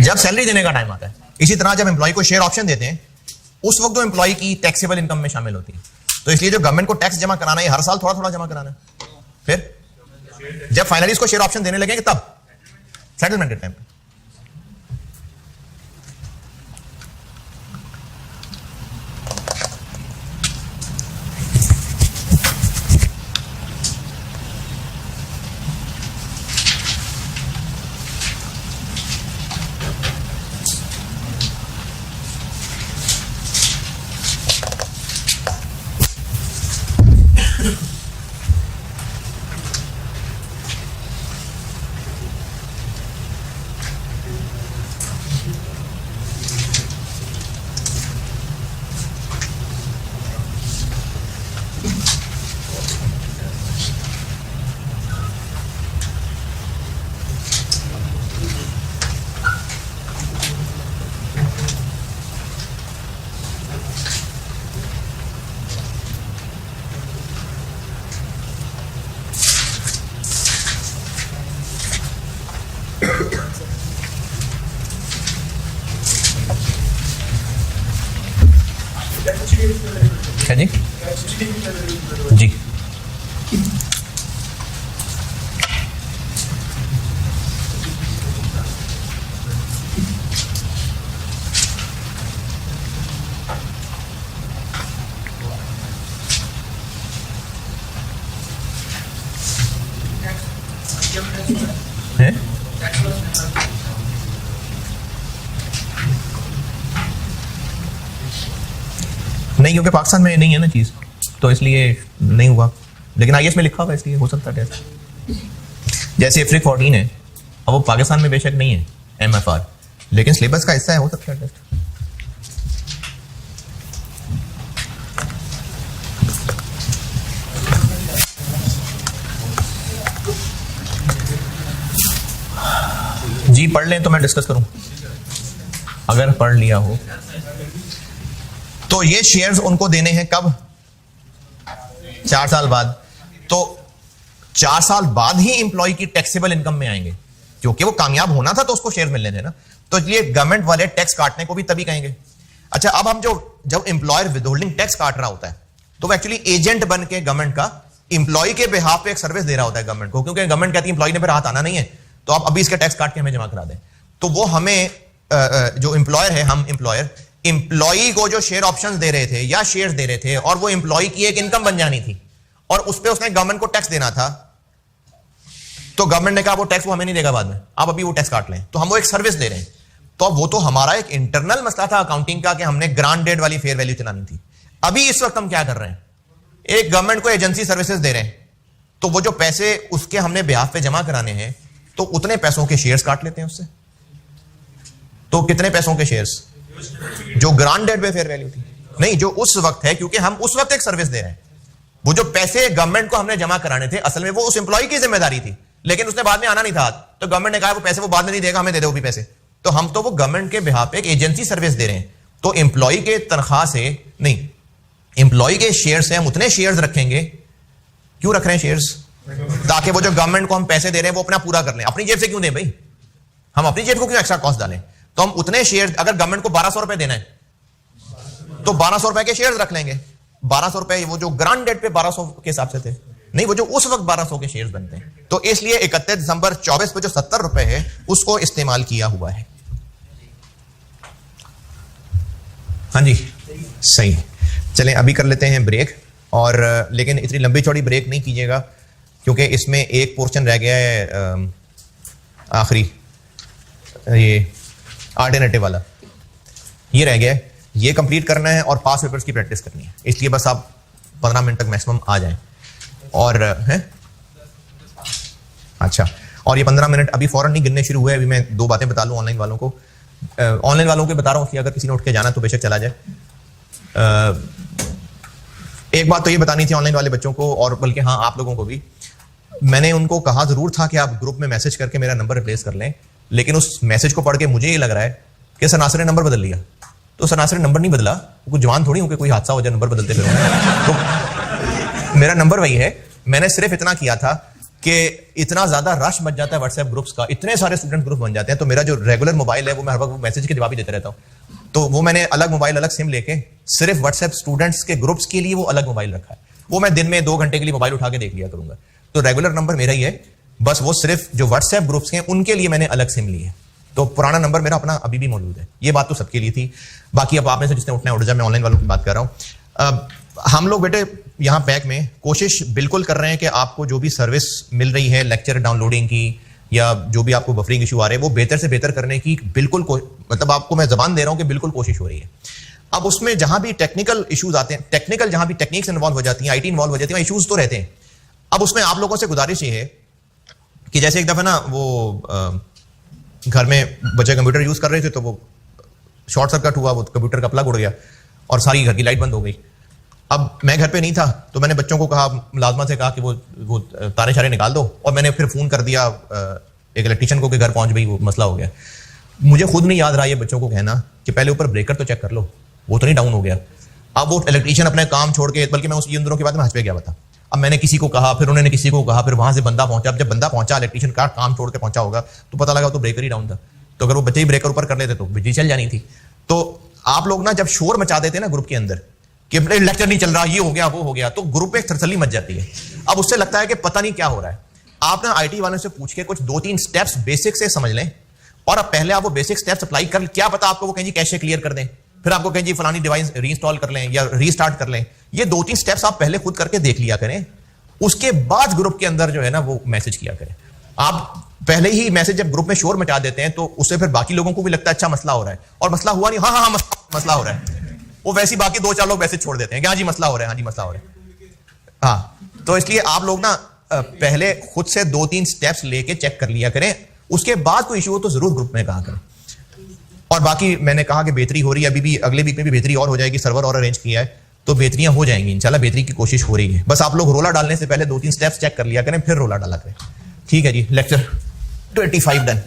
जब सैलरी देने का टाइम आता है। इसी तरह जब एम्प्लॉय को शेयर ऑप्शन देते हैं, उस वक्त वो एम्प्लॉय की टैक्सेबल इनकम में शामिल होती है। तो इसलिए जो गवर्नमेंट को टैक्स जमा कराना है, हर साल थोड़ा थोड़ा जमा कराना है। फिर जब फाइनली इसको शेयर ऑप्शन देने लगेंगे तब सेटलमेंट के टाइम पे। क्या जी? जी है? नहीं, क्योंकि पाकिस्तान में नहीं है ना चीज, तो इसलिए नहीं हुआ। लेकिन आईएएस में लिखा हुआ है, इसलिए हो सकता है टेस्ट। जैसे इफ्रिक 14 है, अब वो पाकिस्तान में बेशक नहीं है एमएफआर, लेकिन सिलेबस का हिस्सा है, हो सकता है टेस्ट। जी पढ़ लें तो मैं डिस्कस करूं, अगर पढ़ लिया हो तो। ये शेयर्स उनको देने हैं कब? 4 साल बाद। तो 4 साल बाद ही एम्प्लॉय की टैक्सेबल इनकम में आएंगे, क्योंकि वो कामयाब होना था तो उसको शेयर मिलने थे ना। तो इसलिए गवर्नमेंट वाले टैक्स काटने को भी तभी कहेंगे। अच्छा, अब हम जब एम्प्लॉयर विदहोल्डिंग टैक्स काट रहा होता है, तो वो एक्चुअली एजेंट बन के गवर्नमेंट का एम्प्लॉय के बिहाफ पे एक सर्विस दे रहा होता है गवर्नमेंट को, क्योंकि गवर्नमेंट कहती है एम्प्लॉय ने फिर हाथ आना नहीं है, तो आप अभी इसका टैक्स काट के हमें जमा करा दें। तो वो हमें जो एम्प्लॉयर है, हम एम्प्लॉय को जो शेयर ऑप्शंस दे रहे थे या शेयर्स दे रहे थे, और वो एम्प्लॉय की एक इनकम बन जानी थी, और उस पर उसने गवर्नमेंट को टैक्स देना था। तो गवर्नमेंट ने कहा वो टैक्स वो हमें नहीं देगा बाद में, आप अभी वो टैक्स काट लें। तो हम वो एक सर्विस दे रहे हैं। तो वो तो हमारा एक इंटरनल मसला था अकाउंटिंग का कि हमने ग्रांट डेट वाली फेयर वैल्यू चलानी थी। अभी इस वक्त हम क्या कर रहे हैं, एक गवर्नमेंट को एजेंसी सर्विसेज दे रहे हैं, तो वो जो पैसे उसके हमने बिहाफ पे जमा कराने हैं, तो उतने पैसों के शेयर्स काट लेते हैं उससे। तो कितने पैसों के शेयर्स? जो ग्रांट डेट पे फेयर वैल्यू थी, नहीं जो उस वक्त है, क्योंकि हम उस वक्त एक सर्विस दे रहे हैं। वो जो पैसे गवर्नमेंट को हमने जमा कराने थे, असल में वो उस एम्प्लॉय की जिम्मेदारी थी, लेकिन उसने बाद में आना नहीं था, तो गवर्नमेंट ने कहा वो पैसे वो बाद में नहीं देगा, हमें दे दो भी पैसे। तो हम तो वो गवर्नमेंट के बिहाफ पे एक एजेंसी सर्विस दे रहे हैं। तो एम्प्लॉय के तनख्वाह से नहीं, एम्प्लॉय के शेयर से हम उतने शेयर्स रखेंगे। क्यों रख रहे हैं शेयर्स? ताकि वो जो गवर्नमेंट को हम पैसे दे रहे हैं वो अपना पूरा कर लें। अपनी जेब से क्यों दें भाई, हम अपनी जेब को क्यों एक्स्ट्रा कॉस्ट डालें? तो हम उतने शेयर, अगर गवर्नमेंट को 1200 रुपए देना है तो 1200 रुपए के शेयर्स रख लेंगे। 1200 रुपए वो जो ग्रांट डेट पे 1200 के हिसाब से थे, नहीं वो जो उस वक्त 1200 के शेयर्स बनते हैं। तो इसलिए 31 दिसंबर 24 पे जो 70 रुपए है उसको इस्तेमाल किया हुआ है। हाँ जी सही। चलें अभी कर लेते हैं ब्रेक, और लेकिन इतनी लंबी चौड़ी ब्रेक नहीं कीजिएगा, क्योंकि इसमें एक पोर्शन रह गया है आखिरी, ये अल्टरनेटिव वाला ये रह गया है, ये कंप्लीट करना है और पास पेपर्स की प्रैक्टिस करनी है। इसलिए बस आप 15 मिनट तक मैक्सिमम आ जाएं। और है अच्छा, और ये 15 मिनट अभी फौरन नहीं गिनने शुरू हुए। अभी मैं 2 बातें बता लूँ ऑनलाइन वालों को। ऑनलाइन वालों को बता रहा हूँ कि अगर किसी ने उठ के जाना तो बेशक चला जाए। एक बात तो ये बतानी थी ऑनलाइन वाले बच्चों को, और बल्कि हाँ आप लोगों को भी। मैंने उनको कहा जरूर था कि आप ग्रुप में मैसेज करके मेरा नंबर रिप्लेस कर लें, लेकिन उस मैसेज को पढ़ के मुझे ये लग रहा है कि सर नासिर ने नंबर बदल लिया। तो सरासर नंबर नहीं बदला, कुछ जवान थोड़ी हूं कि कोई हादसा हो जाए नंबर बदलते फिर तो मेरा नंबर वही है। मैंने सिर्फ इतना किया था कि इतना ज्यादा रश मच जाता है व्हाट्सएप ग्रुप्स का, इतने सारे स्टूडेंट ग्रुप बन जाते हैं, तो मेरा जो रेगुलर मोबाइल है वो मैं हर वक्त मैसेज के जवाब ही देता रहता हूं। तो वो मैंने अलग मोबाइल अलग सिम लेके सिर्फ व्हाट्सएप स्टूडेंट्स के ग्रुप्स के लिए वो अलग मोबाइल रखा है। वो मैं दिन में 2 घंटे के लिए मोबाइल उठा के देख लिया करूंगा। तो रेगुलर नंबर मेरा ही है, बस वो सिर्फ जो व्हाट्सएप ग्रुप्स हैं उनके लिए मैंने अलग सिम ली है। तो पुराना नंबर मेरा अपना अभी भी मौजूद है। ये बात तो सबके लिए थी। बाकी अब आप में से जिसने उठना है उठ जाए, मैं ऑनलाइन वालों की बात कर रहा हूं। हम लोग बेटे यहां पैक में कोशिश बिल्कुल कर रहे हैं कि आपको जो भी सर्विस मिल रही है लेक्चर डाउनलोडिंग की या जो भी आपको बफरिंग इशू आ रहे हैं वो बेहतर से बेहतर करने की बिल्कुल मतलब आपको मैं जबान दे रहा हूं कि बिल्कुल कोशिश हो रही है। अब उसमें जहां भी टेक्निकल इश्यूज आते हैं, टेक्निकल जहां भी टेक्निक्स इन्वॉल्व हो जाती हैं, आईटी इन्वॉल्व हो जाती है, इश्यूज तो रहते हैं। अब उसमें आप लोगों से गुजारिश ये है कि जैसे एक दफा ना वो घर में बच्चे कंप्यूटर यूज कर रहे थे तो वो शॉर्ट सर्किट हुआ, वो कंप्यूटर का प्लग उड़ गया और सारी घर की लाइट बंद हो गई। अब मैं घर पे नहीं था तो मैंने बच्चों को कहा, मुलाजमा से कहा कि वो तारे शारे निकाल दो, और मैंने फिर फोन कर दिया एक इलेक्ट्रिशियन को कि घर पहुंच गई, वो मसला हो गया। मुझे खुद नहीं याद रहा ये बच्चों को कहना कि पहले ऊपर ब्रेकर तो चेक कर लो, वो तो नहीं डाउन हो गया। अब वो इलेक्ट्रिशियन अपने काम छोड़ के, बल्कि मैं उन दिनों के बाद में हज पे गया था, अब मैंने किसी को कहा, फिर उन्होंने किसी को कहा, फिर वहां से बंदा पहुंचा। अब जब बंदा पहुंचा इलेक्ट्रिशियन का काम छोड़ के पहुंचा होगा तो पता लगा तो ब्रेकर ही डाउन था। तो अगर वो बच्चे ही ब्रेकर ऊपर कर लेते तो बिजली चल जानी थी। तो आप लोग ना जब शोर मचा देते ना ग्रुप के अंदर कि लेक्चर नहीं चल रहा, ये हो गया वो हो गया, तो ग्रुप में थरसली मच जाती है। अब उससे लगता है कि पता नहीं क्या हो रहा है। आप ना आईटी वालों से पूछ के कुछ 2-3 स्टेप्स बेसिक से समझ लें, और अब पहले आप वो बेसिक स्टेप्स अप्लाई कर, क्या पता आपको वो कहें जी कैशे क्लियर कर दें, फिर आपको कहें जी फलानी डिवाइस रीइंस्टॉल कर लें या रीस्टार्ट कर लें। ये 2-3 स्टेप्स आप पहले खुद करके देख लिया करें, उसके बाद ग्रुप के अंदर जो है ना वो मैसेज किया करें। आप पहले ही मैसेज जब ग्रुप में शोर मचा देते हैं तो उससे फिर बाकी लोगों को भी लगता है अच्छा मसला हो रहा है, और मसला हुआ नहीं, हाँ मसला हो रहा है, वो वैसे ही बाकी 2-4 लोग मैसेज छोड़ देते हैं कि हाँ जी मसला हो रहा है, हाँ जी मसला हो रहा है। हाँ, तो इसलिए आप लोग ना पहले खुद से 2-3 स्टेप्स लेके चेक कर लिया करें, उसके बाद कोई इशू हो तो जरूर ग्रुप में कहा करें। और बाकी मैंने कहा कि बेहतरी हो रही है, अभी भी अगले वीक में भी बेहतरी और हो जाएगी, सर्वर और अरेंज किया है तो बेहतरियां हो जाएंगी इंशाल्लाह। बेहतरी की कोशिश हो रही है, बस आप लोग रोला डालने से पहले 2-3 स्टेप्स चेक कर लिया करें, फिर रोला डाला करें। ठीक है जी, लेक्चर 25 डन।